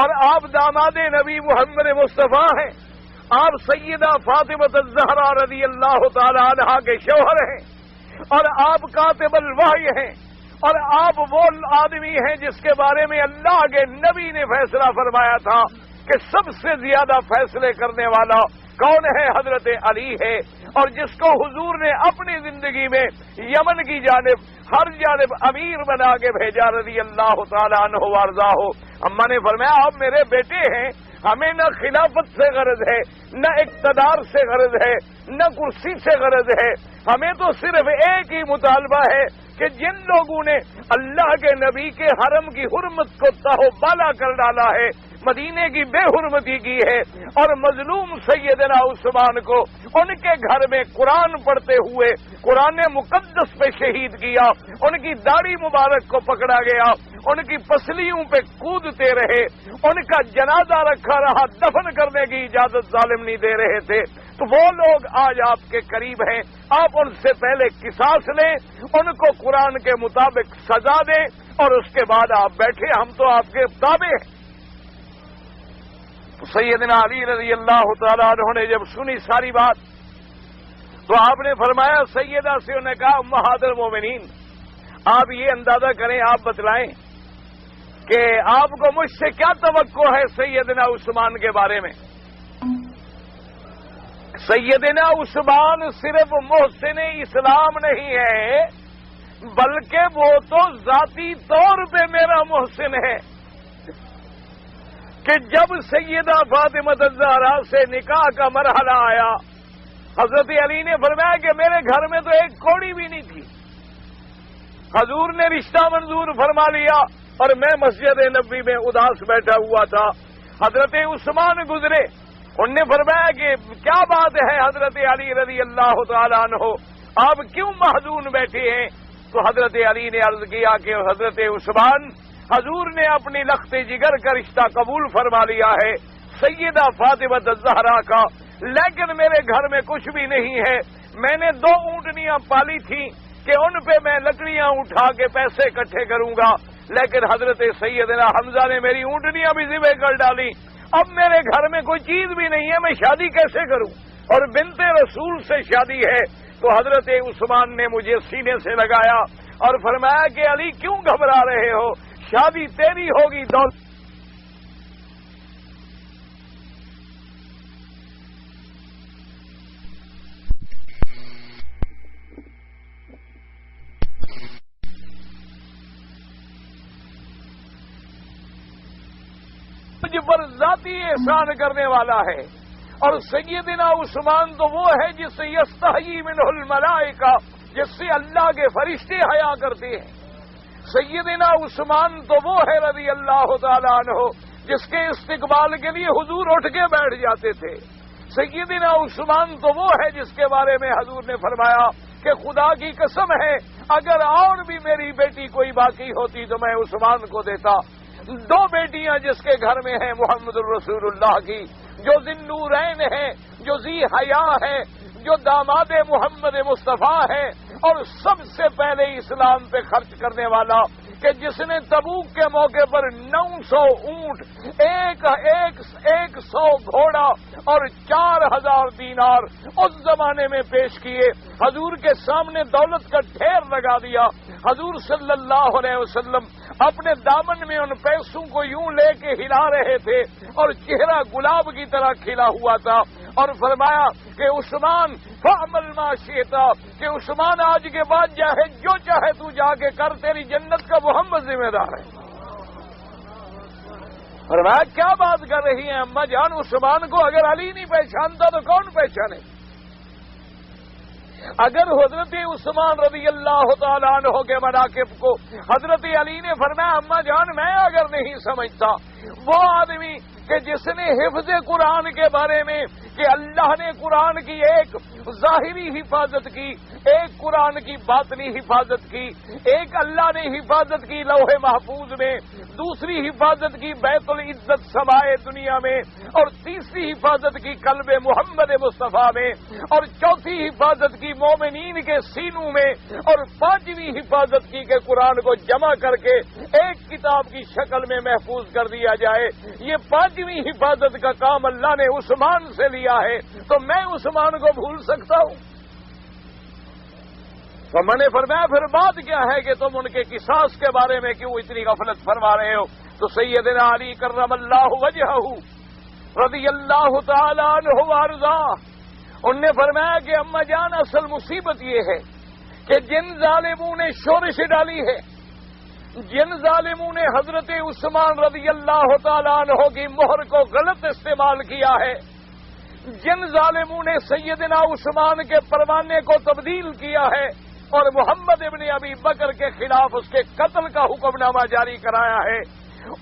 اور آپ داماد نبی محمد مصطفیٰ ہیں، آپ سیدہ فاطمہ الزہرا رضی اللہ تعالی عنہا کے شوہر ہیں، اور آپ کاتب الوحی ہیں، اور آپ وہ آدمی ہیں جس کے بارے میں اللہ کے نبی نے فیصلہ فرمایا تھا کہ سب سے زیادہ فیصلے کرنے والا کون ہے؟ حضرت علی ہے، اور جس کو حضور نے اپنی زندگی میں یمن کی جانب ہر جانب امیر بنا کے بھیجا رضی اللہ تعالیٰ عنہ وارضاہ ہو۔ اماں نے فرمایا آپ میرے بیٹے ہیں، ہمیں نہ خلافت سے غرض ہے، نہ اقتدار سے غرض ہے، نہ کرسی سے غرض ہے، ہمیں تو صرف ایک ہی مطالبہ ہے کہ جن لوگوں نے اللہ کے نبی کے حرم کی حرمت کو تہو بالا کر ڈالا ہے، مدینے کی بے حرمتی کی ہے، اور مظلوم سیدنا عثمان کو ان کے گھر میں قرآن پڑھتے ہوئے قرآن مقدس پہ شہید کیا، ان کی داڑھی مبارک کو پکڑا گیا، ان کی پسلیوں پہ کودتے رہے، ان کا جنازہ رکھا رہا، دفن کرنے کی اجازت ظالم نہیں دے رہے تھے، تو وہ لوگ آج آپ کے قریب ہیں، آپ ان سے پہلے قصاص لیں، ان کو قرآن کے مطابق سزا دیں، اور اس کے بعد آپ بیٹھے، ہم تو آپ کے تابع ہیں۔ سیدنا علی رضی اللہ تعالیٰ عنہ نے جب سنی ساری بات، تو آپ نے فرمایا سیدہ سے انہوں نے کہا امہات المومنین آپ یہ اندازہ کریں، آپ بتلائیں کہ آپ کو مجھ سے کیا توقع ہے سیدنا عثمان کے بارے میں؟ سیدنا عثمان صرف محسن اسلام نہیں ہے بلکہ وہ تو ذاتی طور پہ میرا محسن ہے کہ جب سیدہ فاطمہ الزہرا سے نکاح کا مرحلہ آیا، حضرت علی نے فرمایا کہ میرے گھر میں تو ایک کوڑی بھی نہیں تھی، حضور نے رشتہ منظور فرما لیا اور میں مسجد نبوی میں اداس بیٹھا ہوا تھا، حضرت عثمان گزرے، انہوں نے فرمایا کہ کیا بات ہے حضرت علی رضی اللہ تعالیٰ عنہ، آپ کیوں محزون بیٹھے ہیں؟ تو حضرت علی نے عرض کیا کہ حضرت عثمان حضور نے اپنی لخت جگر کا رشتہ قبول فرما لیا ہے سیدہ فاطمہ الزہرا کا، لیکن میرے گھر میں کچھ بھی نہیں ہے، میں نے 2 اونٹنیاں پالی تھیں کہ ان پہ میں لکڑیاں اٹھا کے پیسے اکٹھے کروں گا، لیکن حضرت سیدنا حمزہ نے میری اونٹنیاں بھی ذبح کر ڈالی، اب میرے گھر میں کوئی چیز بھی نہیں ہے، میں شادی کیسے کروں؟ اور بنت رسول سے شادی ہے۔ تو حضرت عثمان نے مجھے سینے سے لگایا اور فرمایا کہ علی کیوں گھبرا رہے ہو، شادی تیری ہوگی دولت مجھ پر ذاتی احسان کرنے والا ہے، اور سیدنا عثمان تو وہ ہے جس سے یستحیی منہ الملائکہ، جس سے اللہ کے فرشتے حیا کرتے ہیں۔ سیدنا عثمان تو وہ ہے رضی اللہ تعالیٰ عنہ جس کے استقبال کے لیے حضور اٹھ کے بیٹھ جاتے تھے۔ سیدنا عثمان تو وہ ہے جس کے بارے میں حضور نے فرمایا کہ خدا کی قسم ہے اگر اور بھی میری بیٹی کوئی باقی ہوتی تو میں عثمان کو دیتا۔ 2 بیٹیاں جس کے گھر میں ہیں محمد الرسول اللہ کی، جو ذی-النورین ہے، جو ذی حیا ہے، جو داماد محمد مصطفیٰ ہے، اور سب سے پہلے اسلام پہ خرچ کرنے والا کہ جس نے تبوک کے موقع پر 900 اونٹ، 100 گھوڑا اور 4000 دینار اس زمانے میں پیش کیے، حضور کے سامنے دولت کا ڈھیر لگا دیا۔ حضور صلی اللہ علیہ وسلم اپنے دامن میں ان پیسوں کو یوں لے کے ہلا رہے تھے اور چہرہ گلاب کی طرح کھلا ہوا تھا، اور فرمایا کہ عثمان فعمل ما شئت، کہ عثمان آج کے بعد چاہے جو چاہے تو جا کے کر، تیری جنت کا محمد ذمہ دار ہے۔ فرمایا کیا بات کر رہی ہیں اماں جان، عثمان کو اگر علی نہیں پہچانتا تو کون پہچانے؟ اگر حضرت عثمان رضی اللہ تعالیٰ عنہ کے مناقب کو حضرت علی نے فرمایا اماں جان میں اگر نہیں سمجھتا، وہ آدمی کہ جس نے حفظ قرآن کے بارے میں کہ اللہ نے قرآن کی ایک ظاہری حفاظت کی، ایک قرآن کی باطنی حفاظت کی، ایک اللہ نے حفاظت کی لوح محفوظ میں، دوسری حفاظت کی بیت العزت سمائے دنیا میں، اور تیسری حفاظت کی قلب محمد مصطفیٰ میں، اور چوتھی حفاظت کی مومنین کے سینوں میں، اور 5ویں حفاظت کی کہ قرآن کو جمع کر کے ایک کتاب کی شکل میں محفوظ کر دیا جائے، یہ 5ویں حفاظت کا کام اللہ نے عثمان سے لیا ہے، تو میں عثمان کو بھول سکتا ہوں؟ تو میں نے فرمایا پھر بات کیا ہے کہ تم ان کے قصاص کے بارے میں کیوں اتنی غفلت فرما رہے ہو؟ تو سیدنا علی کرم اللہ وجہہ رضی اللہ تعالیٰ عنہ وارضاہ ان نے فرمایا کہ اماں جان اصل مصیبت یہ ہے کہ جن ظالموں نے شورش ڈالی ہے، جن ظالموں نے حضرت عثمان رضی اللہ تعالیٰ عنہ کی مہر کو غلط استعمال کیا ہے، جن ظالموں نے سیدنا عثمان کے پروانے کو تبدیل کیا ہے اور محمد ابن ابی بکر کے خلاف اس کے قتل کا حکم نامہ جاری کرایا ہے،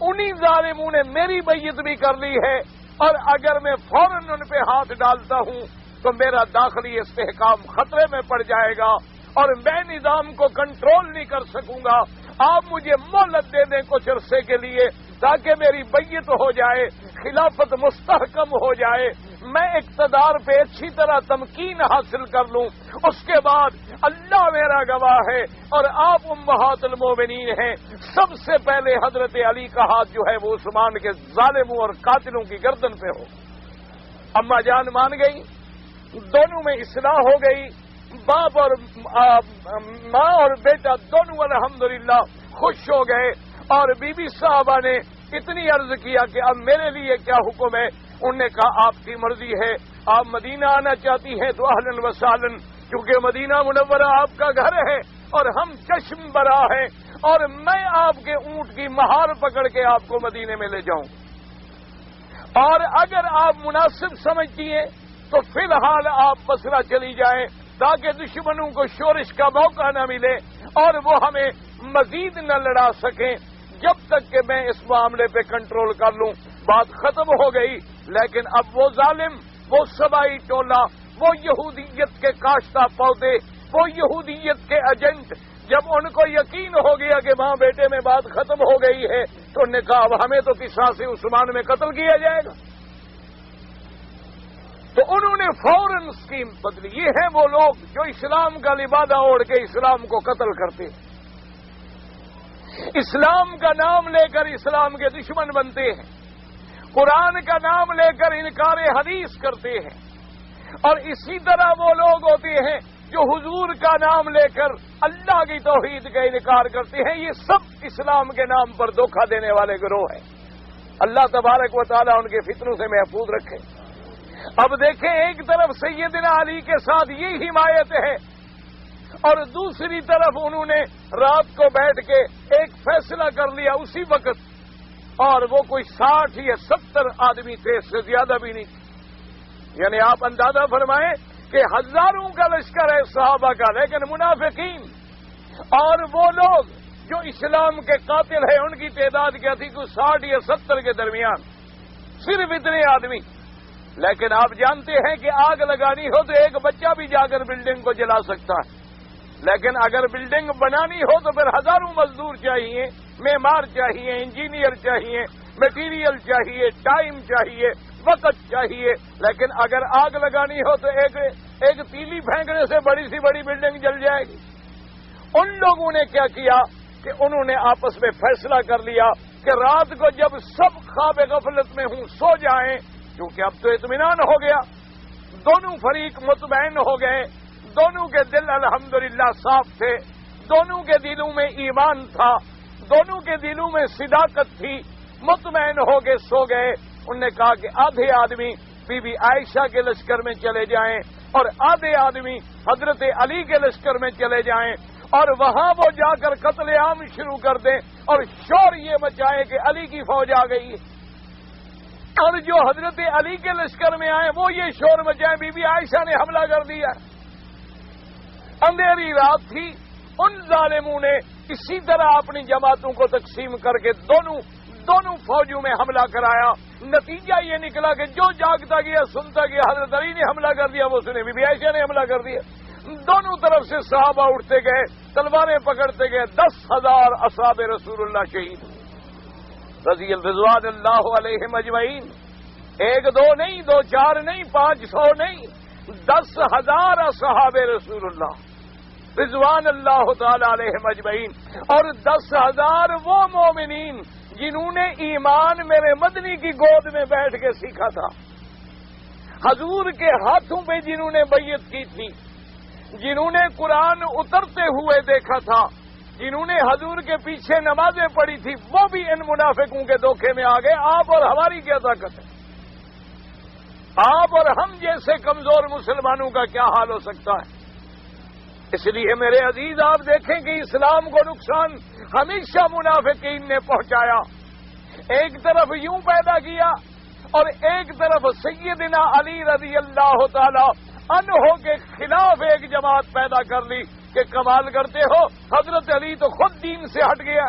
انہی ظالموں نے میری بیعت بھی کر لی ہے، اور اگر میں فوراً ان پہ ہاتھ ڈالتا ہوں تو میرا داخلی استحکام خطرے میں پڑ جائے گا اور میں نظام کو کنٹرول نہیں کر سکوں گا۔ آپ مجھے مہلت دے دیں کچھ عرصے کے لیے تاکہ میری بیعت ہو جائے، خلافت مستحکم ہو جائے، میں اقتدار پہ اچھی طرح تمکین حاصل کر لوں، اس کے بعد اللہ میرا گواہ ہے اور آپ امہات المومنین ہیں، سب سے پہلے حضرت علی کا ہاتھ جو ہے وہ عثمان کے ظالموں اور قاتلوں کی گردن پہ ہو۔ اماں جان مان گئی، دونوں میں اصلاح ہو گئی، باپ اور ماں اور بیٹا دونوں الحمدللہ خوش ہو گئے، اور بی بی صاحبہ نے اتنی عرض کیا کہ اب میرے لیے کیا حکم ہے؟ انہوں نے کہا آپ کی مرضی ہے، آپ مدینہ آنا چاہتی ہیں تو اہلاً و سہلاً، کیونکہ مدینہ منورہ آپ کا گھر ہے اور ہم چشم برا ہیں، اور میں آپ کے اونٹ کی مہار پکڑ کے آپ کو مدینے میں لے جاؤں، اور اگر آپ مناسب سمجھتی ہیں تو فی الحال آپ بصرہ چلی جائیں تاکہ دشمنوں کو شورش کا موقع نہ ملے اور وہ ہمیں مزید نہ لڑا سکیں جب تک کہ میں اس معاملے پہ کنٹرول کر لوں۔ بات ختم ہو گئی، لیکن اب وہ ظالم، وہ سبائی ٹولہ، وہ یہودیت کے کاشتہ پودے، وہ یہودیت کے ایجنٹ، جب ان کو یقین ہو گیا کہ ماں بیٹے میں بات ختم ہو گئی ہے تو انہوں نے کہا اب ہمیں تو قصاص عثمان میں قتل کیا جائے گا۔ تو انہوں نے فوراً اسکیم بدلی۔ یہ ہیں وہ لوگ جو اسلام کا لبادہ اوڑھ کے اسلام کو قتل کرتے ہیں، اسلام کا نام لے کر اسلام کے دشمن بنتے ہیں، قرآن کا نام لے کر انکار حدیث کرتے ہیں، اور اسی طرح وہ لوگ ہوتے ہیں جو حضور کا نام لے کر اللہ کی توحید کا انکار کرتے ہیں۔ یہ سب اسلام کے نام پر دھوکہ دینے والے گروہ ہیں۔ اللہ تبارک و تعالیٰ ان کے فتنوں سے محفوظ رکھے۔ اب دیکھیں، ایک طرف سیدنا علی کے ساتھ یہ حمایت ہے، اور دوسری طرف انہوں نے رات کو بیٹھ کے ایک فیصلہ کر لیا اسی وقت، اور وہ کوئی 60 یا 70 آدمی تھے، اس سے زیادہ بھی نہیں، یعنی آپ اندازہ فرمائیں کہ ہزاروں کا لشکر ہے صحابہ کا، لیکن منافقین اور وہ لوگ جو اسلام کے قاتل ہیں ان کی تعداد کیا تھی؟ کوئی 60 یا 70 کے درمیان، صرف اتنے آدمی۔ لیکن آپ جانتے ہیں کہ آگ لگانی ہو تو ایک بچہ بھی جا کر بلڈنگ کو جلا سکتا ہے، لیکن اگر بلڈنگ بنانی ہو تو پھر ہزاروں مزدور چاہیے، معمار چاہیے، انجینئر چاہیے، مٹیریل چاہیے، ٹائم چاہیے، وقت چاہیے۔ لیکن اگر آگ لگانی ہو تو ایک تیلی پھینکنے سے بڑی سی بڑی بلڈنگ جل جائے گی۔ ان لوگوں نے کیا کیا کہ انہوں نے آپس میں فیصلہ کر لیا کہ رات کو جب سب خواب غفلت میں ہوں سو جائیں، کیونکہ اب تو اطمینان ہو گیا، دونوں فریق مطمئن ہو گئے، دونوں کے دل الحمدللہ صاف تھے، دونوں کے دلوں میں ایمان تھا، دونوں کے دلوں میں صداقت تھی، مطمئن ہو کے سو گئے۔ انہوں نے کہا کہ آدھے آدمی بی بی عائشہ کے لشکر میں چلے جائیں اور آدھے آدمی حضرت علی کے لشکر میں چلے جائیں، اور وہاں وہ جا کر قتل عام شروع کر دیں اور شور یہ مچائے کہ علی کی فوج آ گئی ہے، اور جو حضرت علی کے لشکر میں آئے وہ یہ شور مچائے بی بی عائشہ نے حملہ کر دیا۔ اندھیری رات تھی، ان ظالموں نے اسی طرح اپنی جماعتوں کو تقسیم کر کے دونوں فوجوں میں حملہ کرایا۔ نتیجہ یہ نکلا کہ جو جاگتا گیا سنتا گیا، حضرت علی نے حملہ کر دیا، وہ سنے بی بی عائشہ نے حملہ کر دیا، دونوں طرف سے صحابہ اٹھتے گئے، تلواریں پکڑتے گئے، 10,000 اصحاب رسول اللہ شہید رضی رضوان اللہ علیہم اجمعین۔ 1 2 نہیں، 2 4 نہیں، 500 نہیں، 10,000 اصحاب رسول اللہ رضوان اللہ تعالی علیہم اجمعین، اور 10,000 وہ مومنین جنہوں نے ایمان میرے مدنی کی گود میں بیٹھ کے سیکھا تھا، حضور کے ہاتھوں پہ جنہوں نے بیعت کی تھی، جنہوں نے قرآن اترتے ہوئے دیکھا تھا، جنہوں نے حضور کے پیچھے نمازیں پڑھی تھی، وہ بھی ان منافقوں کے دھوکے میں آ گئے۔ آپ اور ہماری کیا طاقت ہے؟ آپ اور ہم جیسے کمزور مسلمانوں کا کیا حال ہو سکتا ہے؟ اس لیے میرے عزیز، آپ دیکھیں کہ اسلام کو نقصان ہمیشہ منافقین نے پہنچایا۔ ایک طرف یوں پیدا کیا اور ایک طرف سیدنا علی رضی اللہ تعالی عنہ کے خلاف ایک جماعت پیدا کر لی کہ کمال کرتے ہو، حضرت علی تو خود دین سے ہٹ گیا۔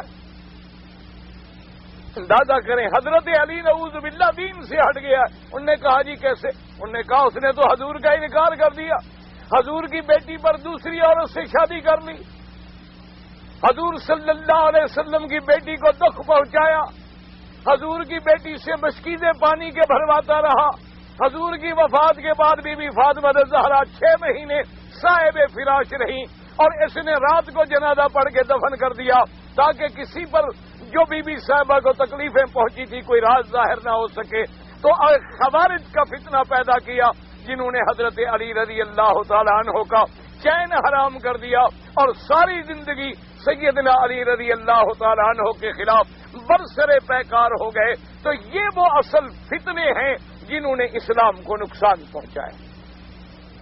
اندازہ کریں، حضرت علی نعوذ باللہ دین سے ہٹ گیا۔ انہوں نے کہا جی کیسے؟ انہوں نے کہا اس نے تو حضور کا انکار کر دیا، حضور کی بیٹی پر دوسری عورت سے شادی کر لی، حضور صلی اللہ علیہ وسلم کی بیٹی کو دکھ پہنچایا، حضور کی بیٹی سے مشکیزیں پانی کے بھرواتا رہا، حضور کی وفات کے بعد بی بی فاطمہ الزہرا 6 مہینے صاحب فراش رہی، اور اس نے رات کو جنازہ پڑھ کے دفن کر دیا تاکہ کسی پر جو بی بی صاحبہ کو تکلیفیں پہنچی تھی کوئی راز ظاہر نہ ہو سکے۔ تو خوارج کا فتنہ پیدا کیا، جنہوں نے حضرت علی رضی اللہ تعالیٰ عنہ کا چین حرام کر دیا اور ساری زندگی سیدنا علی رضی اللہ تعالیٰ عنہ کے خلاف برسرے پیکار ہو گئے، تو یہ وہ اصل فتنے ہیں جنہوں نے اسلام کو نقصان پہنچایا۔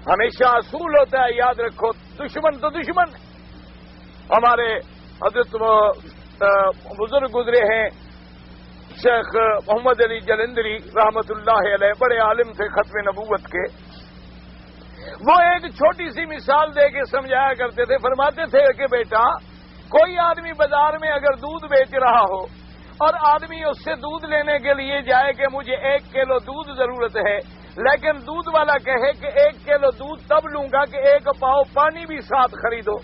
ہمیشہ اصول ہوتا ہے، یاد رکھو، دشمن تو دشمن ہے۔ ہمارے حضرت بزرگ گزرے ہیں شیخ محمد علی جلندری رحمت اللہ علیہ، بڑے عالم تھے ختم نبوت کے۔ وہ ایک چھوٹی سی مثال دے کے سمجھایا کرتے تھے، فرماتے تھے کہ بیٹا، کوئی آدمی بازار میں اگر دودھ بیچ رہا ہو اور آدمی اس سے دودھ لینے کے لیے جائے کہ مجھے 1 کلو دودھ ضرورت ہے، لیکن دودھ والا کہے کہ 1 کلو دودھ تب لوں گا کہ 1 پاؤ پانی بھی ساتھ خریدو،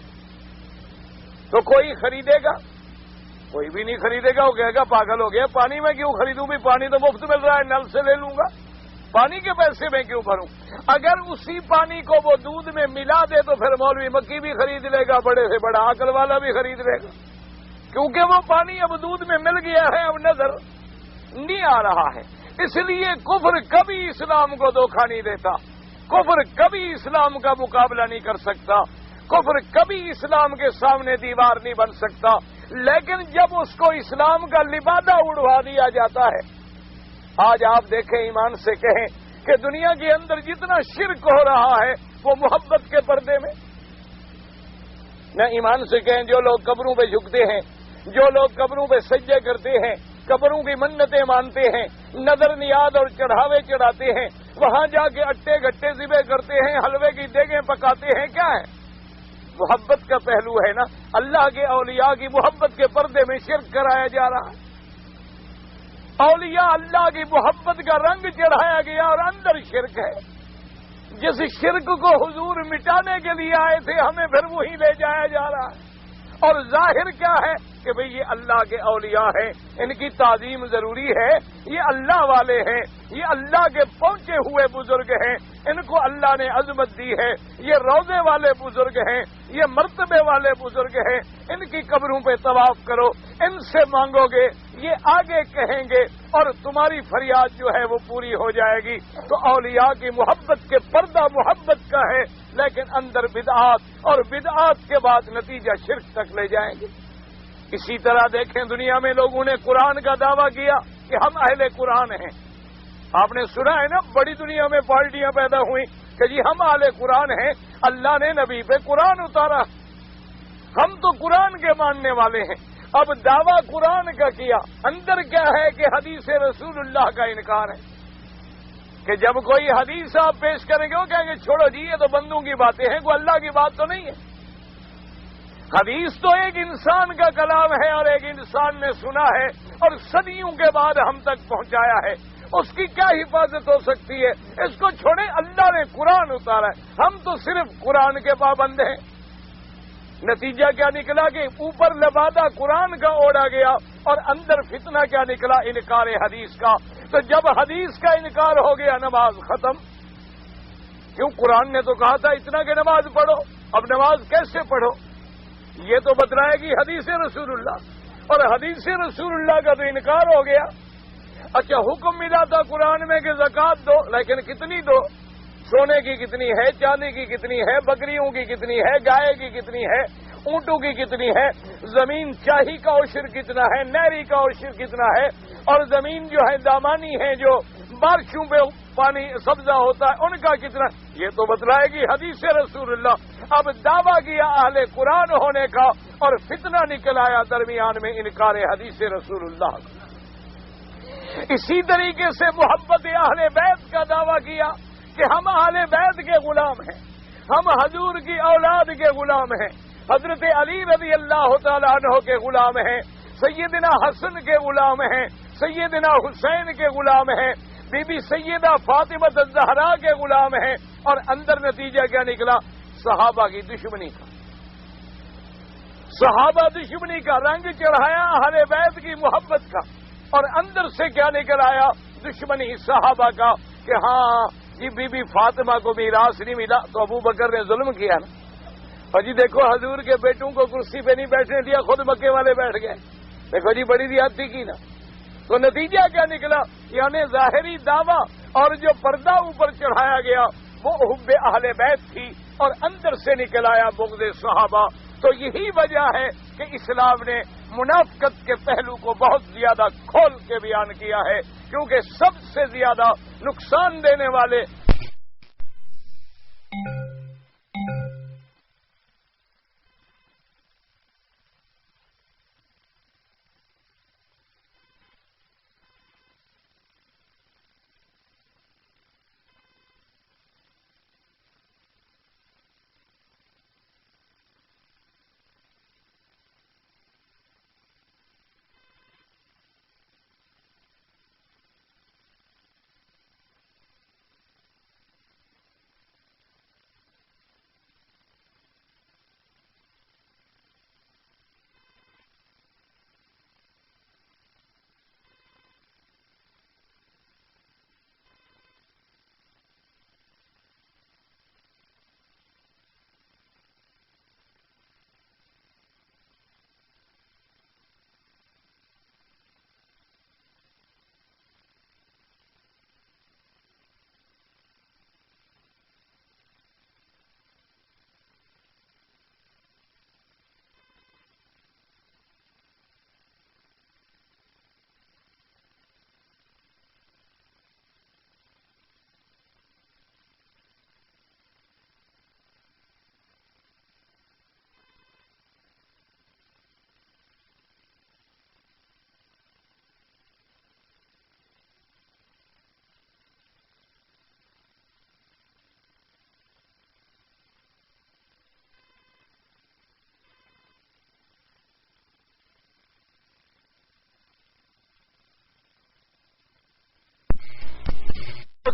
تو کوئی خریدے گا؟ کوئی بھی نہیں خریدے گا۔ وہ کہے گا پاگل ہو گیا، پانی میں کیوں خریدوں؟ بھی پانی تو مفت مل رہا ہے، نل سے لے لوں گا، پانی کے پیسے میں کیوں بھروں؟ اگر اسی پانی کو وہ دودھ میں ملا دے تو پھر مولوی مکی بھی خرید لے گا، بڑے سے بڑا عقل والا بھی خرید لے گا، کیونکہ وہ پانی اب دودھ میں مل گیا ہے، اب نظر نہیں آ رہا ہے۔ اس لیے کفر کبھی اسلام کو دھوکہ نہیں دیتا، کفر کبھی اسلام کا مقابلہ نہیں کر سکتا، کفر کبھی اسلام کے سامنے دیوار نہیں بن سکتا، لیکن جب اس کو اسلام کا لبادہ اڑوا دیا جاتا ہے۔ آج آپ دیکھیں، ایمان سے کہیں کہ دنیا کے اندر جتنا شرک ہو رہا ہے وہ محبت کے پردے میں نہ، ایمان سے کہیں جو لوگ قبروں پہ جھکتے ہیں، جو لوگ قبروں پہ سجدے کرتے ہیں، قبروں کی منتیں مانتے ہیں، نظر نیاز اور چڑھاوے چڑھاتے ہیں، وہاں جا کے اٹے گٹے ذبح کرتے ہیں، حلوے کی دیگیں پکاتے ہیں، کیا ہے؟ محبت کا پہلو ہے نا۔ اللہ کے اولیاء کی محبت کے پردے میں شرک کرایا جا رہا ہے۔ اولیاء اللہ کی محبت کا رنگ چڑھایا گیا اور اندر شرک ہے۔ جس شرک کو حضور مٹانے کے لیے آئے تھے، ہمیں پھر وہی لے جایا جا رہا ہے۔ اور ظاہر کیا ہے کہ بھئی یہ اللہ کے اولیاء ہیں، ان کی تعظیم ضروری ہے، یہ اللہ والے ہیں، یہ اللہ کے پہنچے ہوئے بزرگ ہیں، ان کو اللہ نے عظمت دی ہے، یہ روضے والے بزرگ ہیں، یہ مرتبے والے بزرگ ہیں، ان کی قبروں پہ طواف کرو، ان سے مانگو گے، یہ آگے کہیں گے اور تمہاری فریاد جو ہے وہ پوری ہو جائے گی۔ تو اولیاء کی محبت کے پردہ محبت کا ہے، لیکن اندر بدعات، اور بدعات کے بعد نتیجہ شرک تک لے جائیں گے۔ اسی طرح دیکھیں، دنیا میں لوگوں نے قرآن کا دعویٰ کیا کہ ہم اہل قرآن ہیں۔ آپ نے سنا ہے نا، بڑی دنیا میں پارٹیاں پیدا ہوئی کہ جی ہم اہل قرآن ہیں، اللہ نے نبی پہ قرآن اتارا، ہم تو قرآن کے ماننے والے ہیں۔ اب دعویٰ قرآن کا کیا، اندر کیا ہے کہ حدیث رسول اللہ کا انکار ہے، کہ جب کوئی حدیث آپ پیش کریں گے وہ کہیں گے چھوڑو جی یہ تو بندوں کی باتیں ہیں، کوئی اللہ کی بات تو نہیں ہے۔ حدیث تو ایک انسان کا کلام ہے اور ایک انسان نے سنا ہے اور صدیوں کے بعد ہم تک پہنچایا ہے، اس کی کیا حفاظت ہو سکتی ہے؟ اس کو چھوڑیں، اللہ نے قرآن اتارا ہے، ہم تو صرف قرآن کے پابند ہیں۔ نتیجہ کیا نکلا کہ اوپر لبادہ قرآن کا اوڑا گیا اور اندر فتنہ کیا نکلا؟ انکار حدیث کا۔ تو جب حدیث کا انکار ہو گیا، نماز ختم۔ کیوں؟ قرآن نے تو کہا تھا اتنا کہ نماز پڑھو، اب نماز کیسے پڑھو؟ یہ تو بتلائے گی حدیث رسول اللہ، اور حدیث رسول اللہ کا تو انکار ہو گیا۔ اچھا، حکم ملا تھا قرآن میں کہ زکوٰۃ دو، لیکن کتنی دو؟ سونے کی کتنی ہے، چاندی کی کتنی ہے، بکریوں کی کتنی ہے، گائے کی کتنی ہے، اونٹوں کی کتنی ہے، زمین چاہی کا عشر کتنا ہے، نہری کا عشر کتنا ہے، اور زمین جو ہے دامانی ہے جو بارشوں پہ پانی سبزہ ہوتا ہے ان کا کتنا؟ یہ تو بتلائے گی حدیث رسول اللہ۔ اب دعویٰ کیا اہل قرآن ہونے کا اور فتنہ نکل آیا درمیان میں انکار حدیث رسول اللہ۔ اسی طریقے سے محبت اہل بیت کا دعویٰ کیا کہ ہم اہل بیت کے غلام ہیں، ہم حضور کی اولاد کے غلام ہیں، حضرت علی رضی اللہ تعالیٰ عنہ کے غلام ہیں، سیدنا حسن کے غلام ہیں، سیدنا حسین کے غلام ہیں، بی بی سیدہ فاطمہ الزہرا کے غلام ہیں، اور اندر نتیجہ کیا نکلا؟ صحابہ کی دشمنی کا، صحابہ دشمنی کا رنگ چڑھایا اہل بیت کی محبت کا، اور اندر سے کیا نکل آیا؟ دشمنی صحابہ کا، کہ ہاں جی بی بی فاطمہ کو میراث نہیں ملا تو ابو بکر نے ظلم کیا نا، اور جی دیکھو حضور کے بیٹوں کو کرسی پہ نہیں بیٹھنے دیا، خود مکے والے بیٹھ گئے، دیکھو جی بڑی زیادتی کی نا۔ تو نتیجہ کیا نکلا؟ یعنی ظاہری دعویٰ اور جو پردہ اوپر چڑھایا گیا وہ حب اہل بیت تھی اور اندر سے نکل آیا بغض صحابہ. تو یہی وجہ ہے کہ اسلام نے منافقت کے پہلو کو بہت زیادہ کھول کے بیان کیا ہے، کیونکہ سب سے زیادہ نقصان دینے والے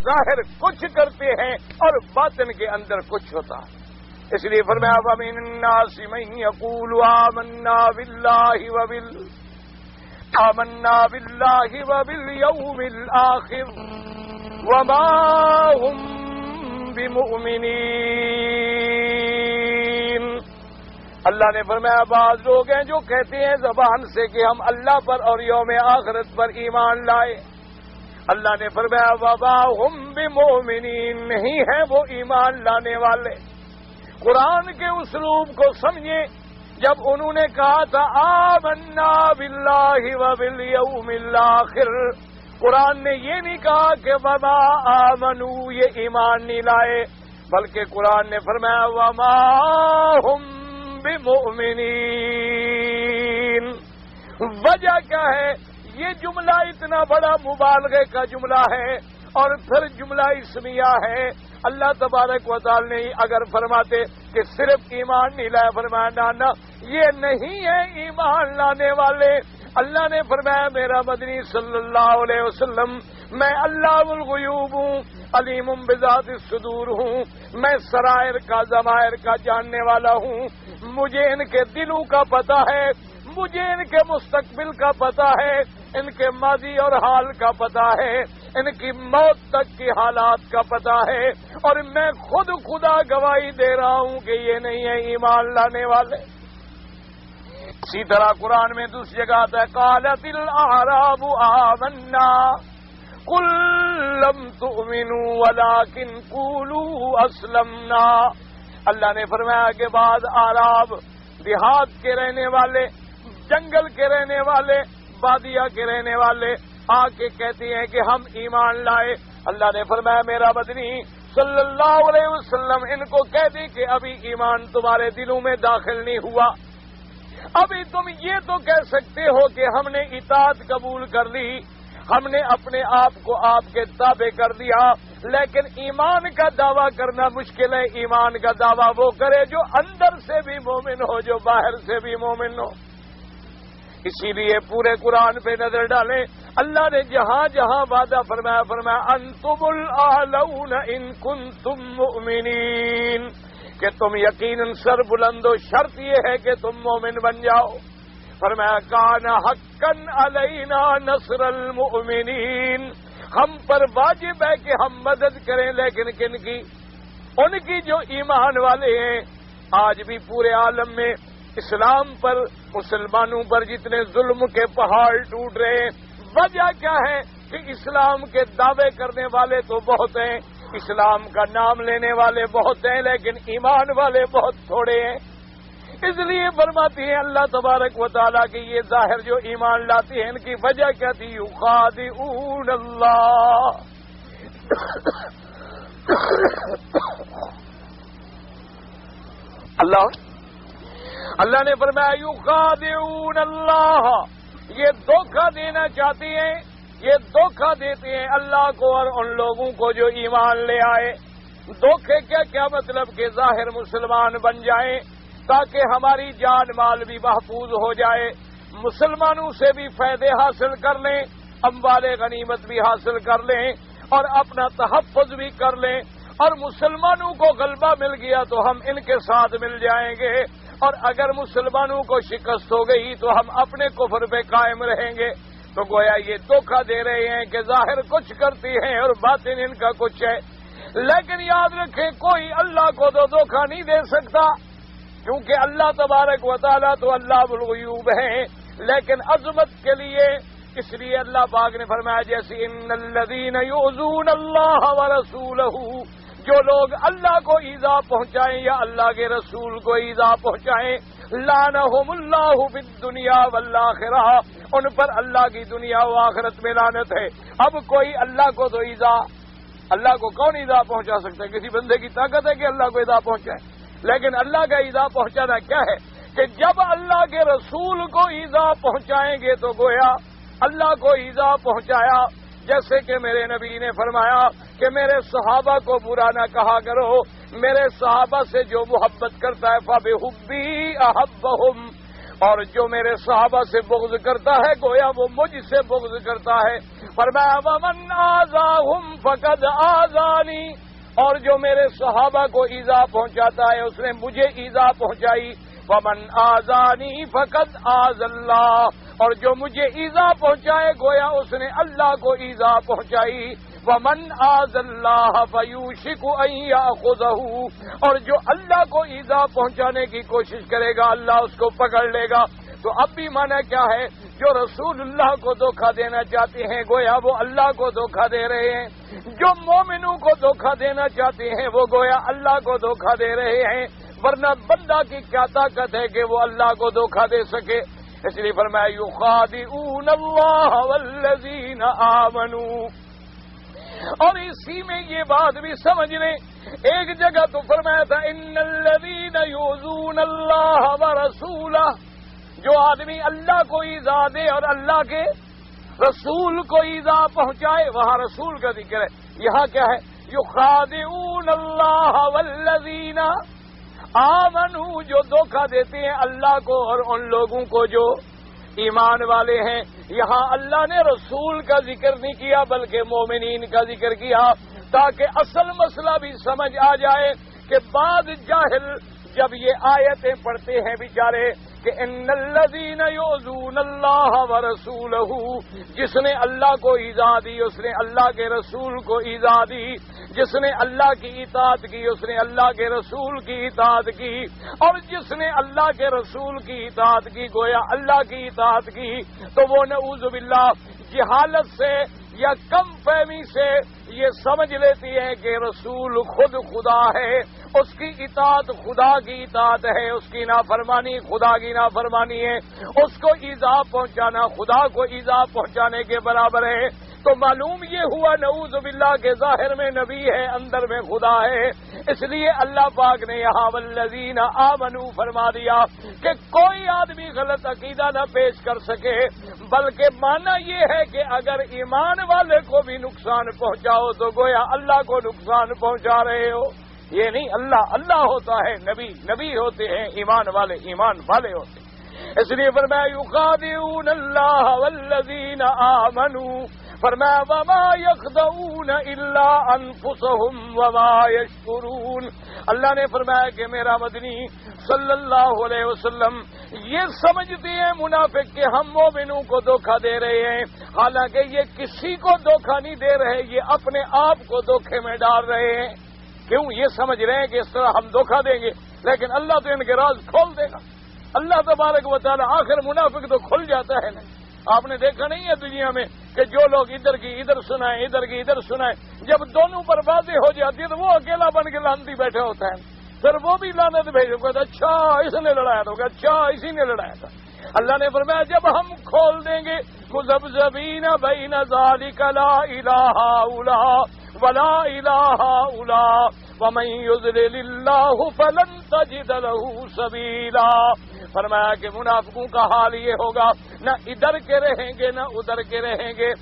ظاہر کچھ کرتے ہیں اور باطن کے اندر کچھ ہوتا ہے. اس لیے فرمایا وَمِنَ النَّاسِ مَن يَقُولُ آمَنَّا بِاللَّهِ وَبِالْيَوْمِ الْآخِرِ وَمَا هُمْ بِمُؤْمِنِينَ. اللہ نے فرمایا بعض لوگ ہیں جو کہتے ہیں زبان سے کہ ہم اللہ پر اور یوم آخرت پر ایمان لائے. اللہ نے فرمایا وَمَا هُمْ بِمُؤْمِنِينَ، نہیں ہیں وہ ایمان لانے والے. قرآن کے اسلوب کو سمجھیں. جب انہوں نے کہا تھا آمنا باللہ وبالیوم الآخر، قرآن نے یہ نہیں کہا کہ وما آمنو یہ ایمان نہیں لائے، بلکہ قرآن نے فرمایا وما ہم بمؤمنین. وجہ کیا ہے؟ یہ جملہ اتنا بڑا مبالغے کا جملہ ہے اور پھر جملہ اسمیہ ہے. اللہ تبارک و تعالی نے اگر فرماتے کہ صرف ایمان نہیں لائے، فرمایا نانا یہ نہیں ہے ایمان لانے والے. اللہ نے فرمایا میرا مدنی صلی اللہ علیہ وسلم میں علام الغیوب ہوں، علیم بذات الصدور ہوں، میں سرائر کا ضمائر کا جاننے والا ہوں. مجھے ان کے دلوں کا پتہ ہے، مجھے ان کے مستقبل کا پتہ ہے، ان کے ماضی اور حال کا پتہ ہے، ان کی موت تک کی حالات کا پتہ ہے، اور میں خود خدا گواہی دے رہا ہوں کہ یہ نہیں ہے ایمان لانے والے. اسی طرح قرآن میں دوسری جگہ آتا ہے قالت الاعراب آمنا قل لم تؤمنوا ولكن قولوا اسلمنا. اللہ نے فرمایا کہ بعض اعراب دیہات کے رہنے والے، جنگل کے رہنے والے، بادیا کے رہنے والے آ کے کہتے ہیں کہ ہم ایمان لائے. اللہ نے فرمایا میرا مدنی صلی اللہ علیہ وسلم ان کو کہہ دیں کہ ابھی ایمان تمہارے دلوں میں داخل نہیں ہوا. ابھی تم یہ تو کہہ سکتے ہو کہ ہم نے اطاعت قبول کر لی، ہم نے اپنے آپ کو آپ کے تابع کر دیا، لیکن ایمان کا دعویٰ کرنا مشکل ہے. ایمان کا دعویٰ وہ کرے جو اندر سے بھی مومن ہو، جو باہر سے بھی مومن ہو. اسی لیے پورے قرآن پہ نظر ڈالیں، اللہ نے جہاں جہاں وعدہ فرمایا انتم الاعلون ان کنتم مؤمنین، کہ تم یقیناً سر بلند و شرط یہ ہے کہ تم مومن بن جاؤ. فرمایا کان حقا علینا نصر المؤمنین، ہم پر واجب ہے کہ ہم مدد کریں، لیکن کن کی؟ ان کی جو ایمان والے ہیں. آج بھی پورے عالم میں اسلام پر، مسلمانوں پر جتنے ظلم کے پہاڑ ٹوٹ رہے ہیں، وجہ کیا ہے؟ کہ اسلام کے دعوے کرنے والے تو بہت ہیں اسلام کا نام لینے والے بہت ہیں لیکن ایمان والے بہت تھوڑے ہیں. اس لیے فرماتی ہیں اللہ تبارک و تعالیٰ کی یہ ظاہر جو ایمان لاتی ہیں ان کی وجہ کیا تھی؟ یخادعون اللہ. اللہ نے فرمایا یخادعون اللہ، یہ دھوکہ دینا چاہتی ہیں، یہ دھوکہ دیتے ہیں اللہ کو اور ان لوگوں کو جو ایمان لے آئے. دھوکے کا کیا مطلب کہ ظاہر مسلمان بن جائیں تاکہ ہماری جان مال بھی محفوظ ہو جائے، مسلمانوں سے بھی فائدے حاصل کر لیں، اموال غنیمت بھی حاصل کر لیں اور اپنا تحفظ بھی کر لیں، اور مسلمانوں کو غلبہ مل گیا تو ہم ان کے ساتھ مل جائیں گے، اور اگر مسلمانوں کو شکست ہو گئی تو ہم اپنے کفر پہ قائم رہیں گے. تو گویا یہ دھوکہ دے رہے ہیں کہ ظاہر کچھ کرتی ہیں اور باطن ان کا کچھ ہے. لیکن یاد رکھیں کوئی اللہ کو تو دھوکہ نہیں دے سکتا، کیونکہ اللہ تبارک و تعالیٰ تو اللہ الغیوب ہیں. لیکن عظمت کے لیے اس لیے اللہ پاک نے فرمایا جیسے ان الذین یؤذون اللہ ورسولہ، جو لوگ اللہ کو ایذا پہنچائیں یا اللہ کے رسول کو ایذا پہنچائیں، لعنہم اللہ فی الدنیا والآخرہ، ان پر اللہ کی دنیا و آخرت میں لعنت ہے. اب کوئی اللہ کو تو ایذا، اللہ کو کون ایذا پہنچا سکتا ہے؟ کسی بندے کی طاقت ہے کہ اللہ کو ایذا پہنچائے؟ لیکن اللہ کا ایذا پہنچانا کیا ہے کہ جب اللہ کے رسول کو ایذا پہنچائیں گے تو گویا اللہ کو ایذا پہنچایا. جیسے کہ میرے نبی نے فرمایا کہ میرے صحابہ کو برا نہ کہا کرو، میرے صحابہ سے جو محبت کرتا ہے فبحبی احبہم، اور جو میرے صحابہ سے بغض کرتا ہے گویا وہ مجھ سے بغض کرتا ہے. فرمایا ومن آذاہم فقد آذانی، اور جو میرے صحابہ کو ایذا پہنچاتا ہے اس نے مجھے ایذا پہنچائی. ومن آذانی فقد آذ اللہ، اور جو مجھے ایذا پہنچائے گویا اس نے اللہ کو ایذا پہنچائی. ومن آذ اللہ فیوشک ان یاخذہ، اور جو اللہ کو ایذا پہنچانے کی کوشش کرے گا اللہ اس کو پکڑ لے گا. تو اب بھی مانا کیا ہے؟ جو رسول اللہ کو دھوکہ دینا چاہتے ہیں گویا وہ اللہ کو دھوکہ دے رہے ہیں، جو مومنوں کو دھوکہ دینا چاہتے ہیں وہ گویا اللہ کو دھوکہ دے رہے ہیں. ورنہ بندہ کی کیا طاقت ہے کہ وہ اللہ کو دھوکہ دے سکے؟ اس لیے فرمایا یخادعون اللہ والذین آمنوا. اور اسی میں یہ بات بھی سمجھ لیں، ایک جگہ تو فرمایا تھا ان الذین یؤذون اللہ ورسولہ، جو آدمی اللہ کو ایذا دے اور اللہ کے رسول کو ایذا پہنچائے، وہاں رسول کا ذکر ہے. یہاں کیا ہے؟ یخادعون اللہ والذین آمنوا، جو دھوکہ دیتے ہیں اللہ کو اور ان لوگوں کو جو ایمان والے ہیں. یہاں اللہ نے رسول کا ذکر نہیں کیا بلکہ مومنین کا ذکر کیا تاکہ اصل مسئلہ بھی سمجھ آ جائے کہ بعض جاہل جب یہ آیتیں پڑھتے ہیں بیچارے کہ ان الذین یؤذون اللہ ورسولہ، جس نے اللہ کو ایذا دی اس نے اللہ کے رسول کو ایذا دی، جس نے اللہ کی اطاعت کی اس نے اللہ کے رسول کی اطاعت کی، اور جس نے اللہ کے رسول کی اطاعت کی گویا اللہ کی اطاعت کی، تو وہ نعوذ باللہ جہالت سے یا کم فہمی سے یہ سمجھ لیتی ہے کہ رسول خود خدا ہے، اس کی اطاعت خدا کی اطاعت ہے، اس کی نافرمانی خدا کی نافرمانی ہے، اس کو ایذا پہنچانا خدا کو ایذا پہنچانے کے برابر ہے. تو معلوم یہ ہوا نعوذ باللہ کہ ظاہر میں نبی ہے اندر میں خدا ہے. اس لیے اللہ پاک نے یہاں والذین آمنوا فرما دیا کہ کوئی آدمی غلط عقیدہ نہ پیش کر سکے، بلکہ معنی یہ ہے کہ اگر ایمان والے کو بھی نقصان پہنچاؤ تو گویا اللہ کو نقصان پہنچا رہے ہو. یہ نہیں، اللہ ہوتا ہے، نبی ہوتے ہیں، ایمان والے ہوتے ہیں. اس لیے فرمایا یخادعون اللہ والذین آمنوا، فرمایا وما یخدعون الا انفسهم وما یشعرون. اللہ نے فرمایا کہ میرا مدنی صلی اللہ علیہ وسلم یہ سمجھتے ہیں منافق کہ ہم مومنوں کو دھوکہ دے رہے ہیں، حالانکہ یہ کسی کو دھوکہ نہیں دے رہے، یہ اپنے آپ کو دھوکے میں ڈال رہے ہیں. کیوں؟ یہ سمجھ رہے ہیں کہ اس طرح ہم دھوکہ دیں گے، لیکن اللہ تو ان کے راز کھول دے گا. اللہ تبارک و تعالی آخر منافق تو کھل جاتا ہے نا. آپ نے دیکھا نہیں ہے دنیا میں کہ جو لوگ ادھر کی ادھر سنائیں ادھر کی ادھر سنائیں، جب دونوں پر باتیں ہو جاتی ہے تو وہ اکیلا بن کے لانتی بیٹھے ہوتا ہے، پھر وہ بھی لانت بھیجو گا، اچھا اس نے لڑایا تھا، اچھا اسی نے لڑایا تھا۔ اللہ نے فرمایا جب ہم کھول دیں گے مذبذبین بین ذالک لا الہ الا ولا الہ الا ومن یضلل اللہ فلن تجد له سبیلا، فرمایا کہ منافقوں کا حال یہ ہوگا، نہ ادھر کے رہیں گے نہ ادھر کے رہیں گے۔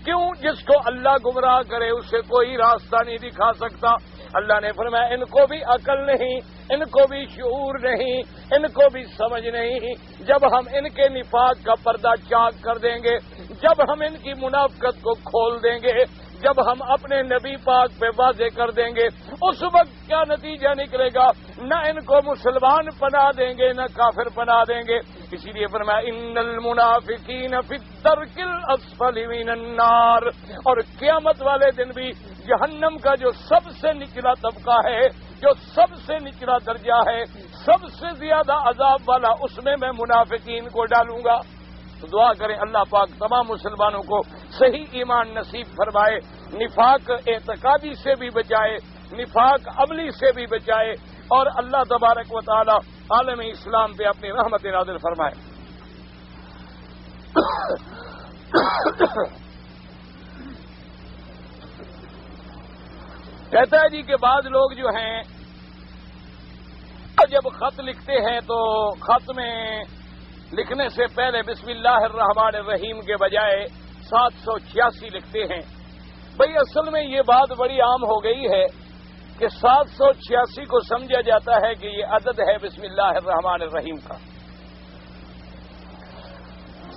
کیوں؟ جس کو اللہ گمراہ کرے اسے کوئی راستہ نہیں دکھا سکتا۔ اللہ نے فرمایا ان کو بھی عقل نہیں، ان کو بھی شعور نہیں، ان کو بھی سمجھ نہیں۔ جب ہم ان کے نفاق کا پردہ چاک کر دیں گے، جب ہم ان کی منافقت کو کھول دیں گے، جب ہم اپنے نبی پاک پہ واضح کر دیں گے، اس وقت کیا نتیجہ نکلے گا؟ نہ ان کو مسلمان پناہ دیں گے نہ کافر پناہ دیں گے۔ اسی لیے فرمایا ان المنافقین فی الدرک الاسفل من النار، اور قیامت والے دن بھی جہنم کا جو سب سے نچلا طبقہ ہے، جو سب سے نچلا درجہ ہے، سب سے زیادہ عذاب والا، اس میں منافقین کو ڈالوں گا۔ تو دعا کریں اللہ پاک تمام مسلمانوں کو صحیح ایمان نصیب فرمائے، نفاق اعتقادی سے بھی بچائے، نفاق عملی سے بھی بچائے، اور اللہ تبارک و تعالی عالم اسلام پہ اپنی رحمت نازل فرمائے۔ کہتا ہے جی کہ بعض لوگ جو ہیں جب خط لکھتے ہیں تو خط میں لکھنے سے پہلے بسم اللہ الرحمن الرحیم کے بجائے 786 لکھتے ہیں۔ بھئی اصل میں یہ بات بڑی عام ہو گئی ہے کہ 786 کو سمجھا جاتا ہے کہ یہ عدد ہے بسم اللہ الرحمن الرحیم کا۔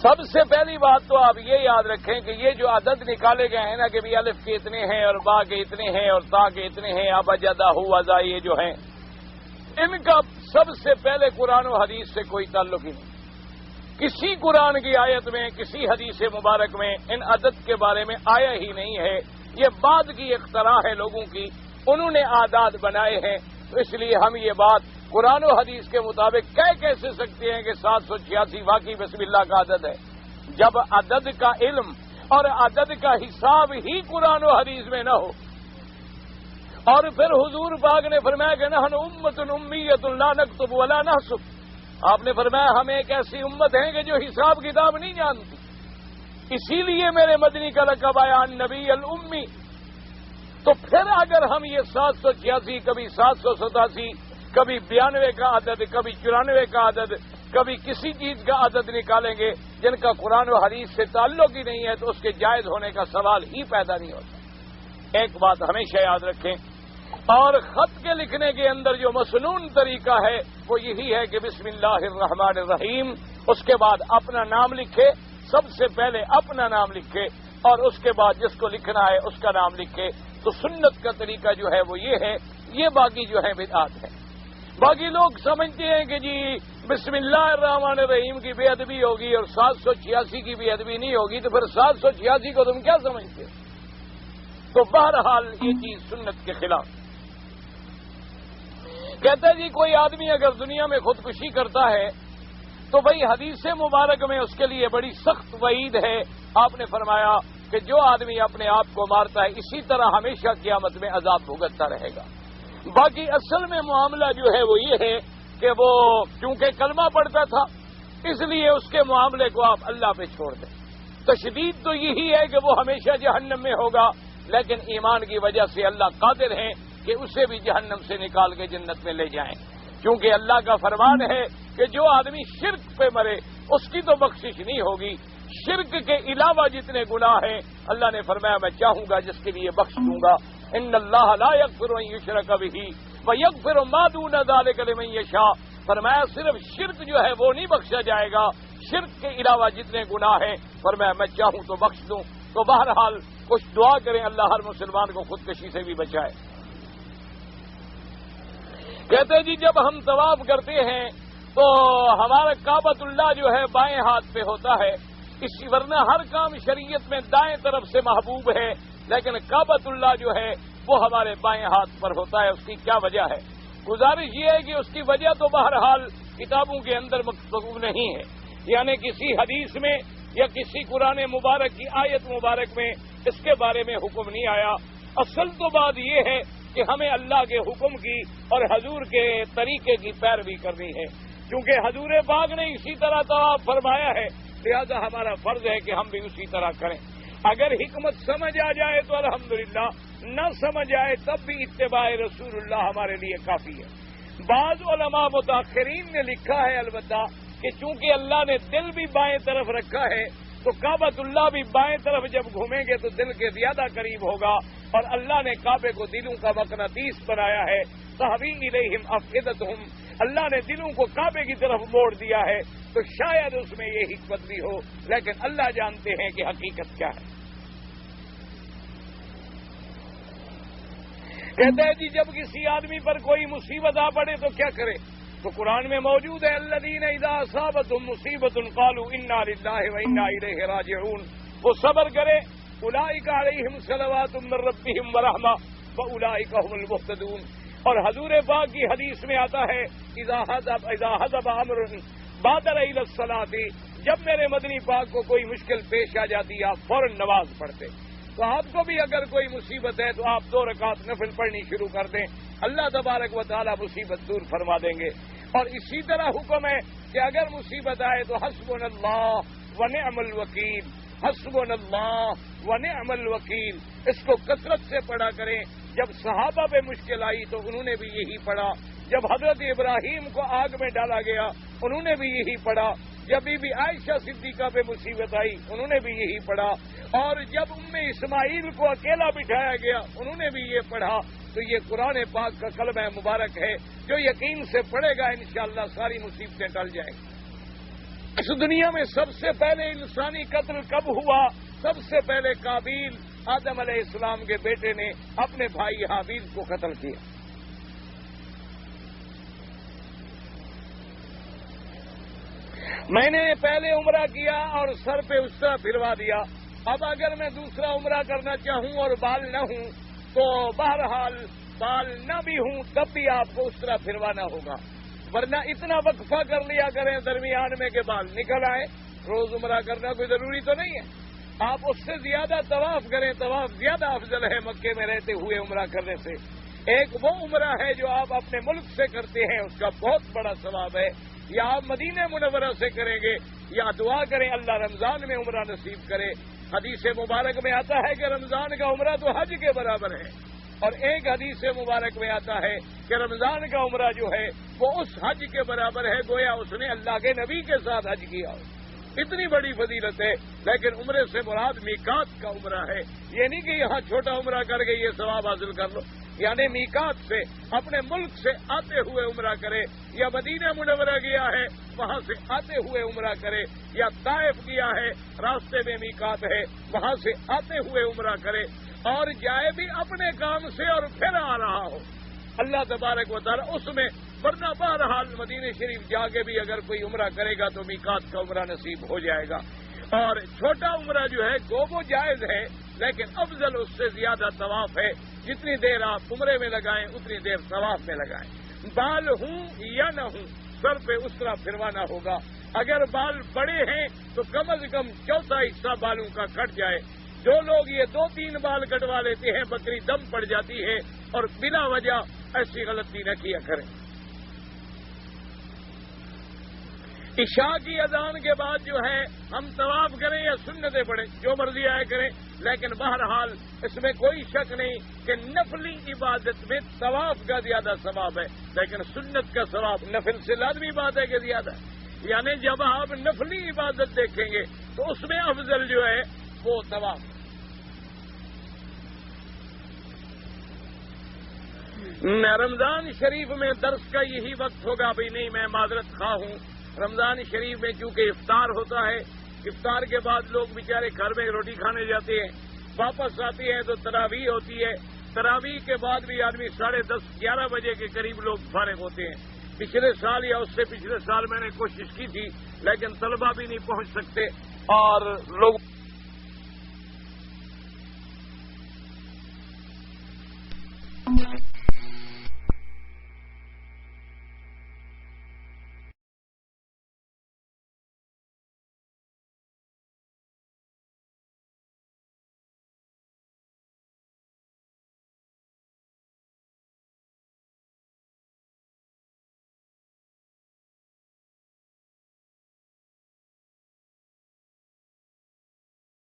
سب سے پہلی بات تو آپ یہ یاد رکھیں کہ یہ جو عدد نکالے گئے ہیں نا کہ بھی الف کے اتنے ہیں اور با کے اتنے ہیں اور تا کے اتنے ہیں، ابجدہ ہوا یہ جو ہیں، ان کا سب سے پہلے قرآن و حدیث سے کوئی تعلق ہی نہیں۔ کسی قرآن کی آیت میں، کسی حدیث مبارک میں ان عدد کے بارے میں آیا ہی نہیں ہے۔ یہ بعد کی اختراع ہے لوگوں کی، انہوں نے اعداد بنائے ہیں، تو اس لیے ہم یہ بات قرآن و حدیث کے مطابق کیسے سکتے ہیں کہ 786 واقعی بسم اللہ کا عدد ہے، جب عدد کا علم اور عدد کا حساب ہی قرآن و حدیث میں نہ ہو۔ اور پھر حضور پاک نے فرمایا کہ نحن امۃ امیۃ لا نکتب ولا نحسب، آپ نے فرمایا ہم ایک ایسی امت ہیں کہ جو حساب کتاب نہیں جانتی، اسی لیے میرے مدنی کا لقب آیا نبی الامی۔ تو پھر اگر ہم یہ 786 کبھی 787 کبھی 92 کا عدد، کبھی 94 کا عدد، کبھی کسی چیز کا عدد نکالیں گے جن کا قرآن و حدیث سے تعلق ہی نہیں ہے تو اس کے جائز ہونے کا سوال ہی پیدا نہیں ہوتا۔ ایک بات ہمیشہ یاد رکھیں، اور خط کے لکھنے کے اندر جو مسنون طریقہ ہے وہ یہی ہے کہ بسم اللہ الرحمن الرحیم، اس کے بعد اپنا نام لکھے، سب سے پہلے اپنا نام لکھے اور اس کے بعد جس کو لکھنا ہے اس کا نام لکھے۔ تو سنت کا طریقہ جو ہے وہ یہ ہے، یہ باقی جو ہے بدعات ہے۔ باقی لوگ سمجھتے ہیں کہ جی بسم اللہ الرحمن الرحیم کی بے ادبی ہوگی اور 786 کی بے ادبی نہیں ہوگی، تو پھر 786 کو تم کیا سمجھتے ہو؟ تو بہرحال یہ چیز سنت کے خلاف۔ کہتا ہے جی کوئی آدمی اگر دنیا میں خودکشی کرتا ہے تو بھائی حدیث مبارک میں اس کے لیے بڑی سخت وعید ہے۔ آپ نے فرمایا کہ جو آدمی اپنے آپ کو مارتا ہے اسی طرح ہمیشہ قیامت میں عذاب بھگتتا رہے گا۔ باقی اصل میں معاملہ جو ہے وہ یہ ہے کہ وہ چونکہ کلمہ پڑھتا تھا اس لیے اس کے معاملے کو آپ اللہ پہ چھوڑ دیں۔ تشدید تو یہی ہے کہ وہ ہمیشہ جہنم میں ہوگا، لیکن ایمان کی وجہ سے اللہ قادر ہیں کہ اسے بھی جہنم سے نکال کے جنت میں لے جائیں، کیونکہ اللہ کا فرمان ہے کہ جو آدمی شرک پہ مرے اس کی تو بخشش نہیں ہوگی۔ شرک کے علاوہ جتنے گناہ ہیں اللہ نے فرمایا میں چاہوں گا جس کے لیے بخش دوں گا۔ ان اللہ لا یغفر ان یشرک بہ ویغفر ما دون ذلک لمن یشاء، فرمایا صرف شرک جو ہے وہ نہیں بخشا جائے گا، شرک کے علاوہ جتنے گناہ ہیں فرمایا میں چاہوں تو بخش دوں۔ تو بہرحال کچھ دعا کریں اللہ ہر مسلمان کو خودکشی سے بھی بچائے۔ کہتے ہیں جی جب ہم طواف کرتے ہیں تو ہمارا کعبۃ اللہ جو ہے بائیں ہاتھ پہ ہوتا ہے، اسی ورنہ ہر کام شریعت میں دائیں طرف سے محبوب ہے، لیکن کعبۃ اللہ جو ہے وہ ہمارے بائیں ہاتھ پر ہوتا ہے۔ اس کی کیا وجہ ہے؟ گزارش یہ ہے کہ اس کی وجہ تو بہرحال کتابوں کے اندر مکتوب نہیں ہے، یعنی کسی حدیث میں یا کسی قرآن مبارک کی آیت مبارک میں اس کے بارے میں حکم نہیں آیا۔ اصل تو بات یہ ہے کہ ہمیں اللہ کے حکم کی اور حضور کے طریقے کی پیروی کرنی ہے، کیونکہ حضور پاک نے اسی طرح طواف فرمایا ہے، لہذا ہمارا فرض ہے کہ ہم بھی اسی طرح کریں۔ اگر حکمت سمجھ آ جائے تو الحمدللہ، نہ سمجھ آئے تب بھی اتباع رسول اللہ ہمارے لیے کافی ہے۔ بعض علماء متاخرین نے لکھا ہے البتہ کہ چونکہ اللہ نے دل بھی بائیں طرف رکھا ہے تو کعبۃ اللہ بھی بائیں طرف جب گھومیں گے تو دل کے زیادہ قریب ہوگا، اور اللہ نے کعبے کو دلوں کا مقناطیس بنایا ہے۔ تہوی الیہم افئدتہم، اللہ نے دلوں کو کعبے کی طرف موڑ دیا ہے، تو شاید اس میں یہ حکمت بھی ہو، لیکن اللہ جانتے ہیں کہ حقیقت کیا ہے۔ کہتے ہیں جی جب کسی آدمی پر کوئی مصیبت آ پڑے تو کیا کرے؟ تو قرآن میں موجود ہے الذین اذا اصابتهم مصیبۃ قالوا انا للہ وانا الیہ راجعون، وہ صبر کرے، اولئک علیہم صلوات من ربہم ورحمہ واولئک هم المہتدون۔ اور حضور پاک کی حدیث میں آتا ہے اذا حضب امر بادر الی الصلاۃ، جب میرے مدنی پاک کو کوئی مشکل پیش آ جاتی آپ فوراً نماز پڑھتے۔ تو آپ کو بھی اگر کوئی مصیبت ہے تو آپ 2 رکعت نفل پڑھنی شروع کر دیں، اللہ تبارک و تعالی مصیبت دور فرما دیں گے۔ اور اسی طرح حکم ہے کہ اگر مصیبت آئے تو حسبنا اللہ ونعم الوکیل، حسبنا اللہ ونعم الوکیل، اس کو کثرت سے پڑھا کریں۔ جب صحابہ پہ مشکل آئی تو انہوں نے بھی یہی پڑھا، جب حضرت ابراہیم کو آگ میں ڈالا گیا انہوں نے بھی یہی پڑھا، جب بی بی عائشہ صدیقہ پہ مصیبت آئی انہوں نے بھی یہی پڑھا، اور جب اسماعیل کو اکیلا بٹھایا گیا انہوں نے بھی یہ پڑھا۔ تو یہ قرآن پاک کا کلمہ مبارک ہے، جو یقین سے پڑھے گا انشاءاللہ ساری مصیبتیں ٹل جائیں گی۔ اس دنیا میں سب سے پہلے انسانی قتل کب ہوا؟ سب سے پہلے قابیل آدم علیہ السلام کے بیٹے نے اپنے بھائی حابیل کو قتل کیا۔ میں نے پہلے عمرہ کیا اور سر پہ اس طرح پھروا دیا، اب اگر میں دوسرا عمرہ کرنا چاہوں اور بال نہ ہوں تو بہرحال بال نہ بھی ہوں تب بھی آپ کو اس طرح پھروانا ہوگا، ورنہ اتنا وقفہ کر لیا کریں درمیان میں کہ بال نکل آئے۔ روز عمرہ کرنا کوئی ضروری تو نہیں ہے، آپ اس سے زیادہ طواف کریں، طواف زیادہ افضل ہے مکے میں رہتے ہوئے عمرہ کرنے سے۔ ایک وہ عمرہ ہے جو آپ اپنے ملک سے کرتے ہیں، اس کا بہت بڑا ثواب ہے، یا آپ مدینہ منورہ سے کریں گے، یا دعا کریں اللہ رمضان میں عمرہ نصیب کرے۔ حدیث مبارک میں آتا ہے کہ رمضان کا عمرہ تو حج کے برابر ہے، اور ایک حدیث مبارک میں آتا ہے کہ رمضان کا عمرہ جو ہے وہ اس حج کے برابر ہے گویا اس نے اللہ کے نبی کے ساتھ حج کیا ہو۔ اتنی بڑی فضیلت ہے، لیکن عمرے سے مراد میقات کا عمرہ ہے، یہ نہیں کہ یہاں چھوٹا عمرہ کر کے یہ ثواب حاصل کر لو، یعنی میقات سے اپنے ملک سے آتے ہوئے عمرہ کرے، یا مدینہ منورہ گیا ہے وہاں سے آتے ہوئے عمرہ کرے، یا طائف گیا ہے راستے میں میقات ہے وہاں سے آتے ہوئے عمرہ کرے، اور جائے بھی اپنے کام سے اور پھر آ رہا ہو اللہ تبارک و تعالی اس میں، ورنہ بہرحال مدینہ شریف جا کے بھی اگر کوئی عمرہ کرے گا تو میقات کا عمرہ نصیب ہو جائے گا۔ اور چھوٹا عمرہ جو ہے وہ جائز ہے، لیکن افضل اس سے زیادہ طواف ہے، جتنی دیر آپ عمرے میں لگائیں اتنی دیر طواف میں لگائیں۔ بال ہوں یا نہ ہوں سر پہ اس طرح پھروانا ہوگا، اگر بال بڑے ہیں تو کم از کم چوتھا حصہ بالوں کا کٹ جائے۔ جو لوگ یہ 2-3 بال کٹوا لیتے ہیں بکری دم پڑ جاتی ہے، اور بلا وجہ ایسی غلطی نہ کیا کریں۔ عشاء کی اذان کے بعد جو ہے ہم طواف کریں یا سنتیں پڑھیں، جو مرضی آئے کریں، لیکن بہرحال اس میں کوئی شک نہیں کہ نفلی عبادت میں طواف کا زیادہ ثواب ہے، لیکن سنت کا ثواب نفل سے لازمی بات ہے کہ زیادہ ہے، یعنی جب آپ نفلی عبادت دیکھیں گے تو اس میں افضل جو ہے وہ طواف۔ رمضان شریف میں درس کا یہی وقت ہوگا؟ بھی نہیں، میں معذرت خواہ ہوں، رمضان شریف میں چونکہ افطار ہوتا ہے، افطار کے بعد لوگ بیچارے گھر میں روٹی کھانے جاتے ہیں، واپس آتے ہیں تو تراویح ہوتی ہے، تراویح کے بعد بھی آدمی 10:30-11 بجے کے قریب لوگ فارغ ہوتے ہیں۔ پچھلے سال یا اس سے پچھلے سال میں نے کوشش کی تھی، لیکن طلبہ بھی نہیں پہنچ سکتے اور لوگ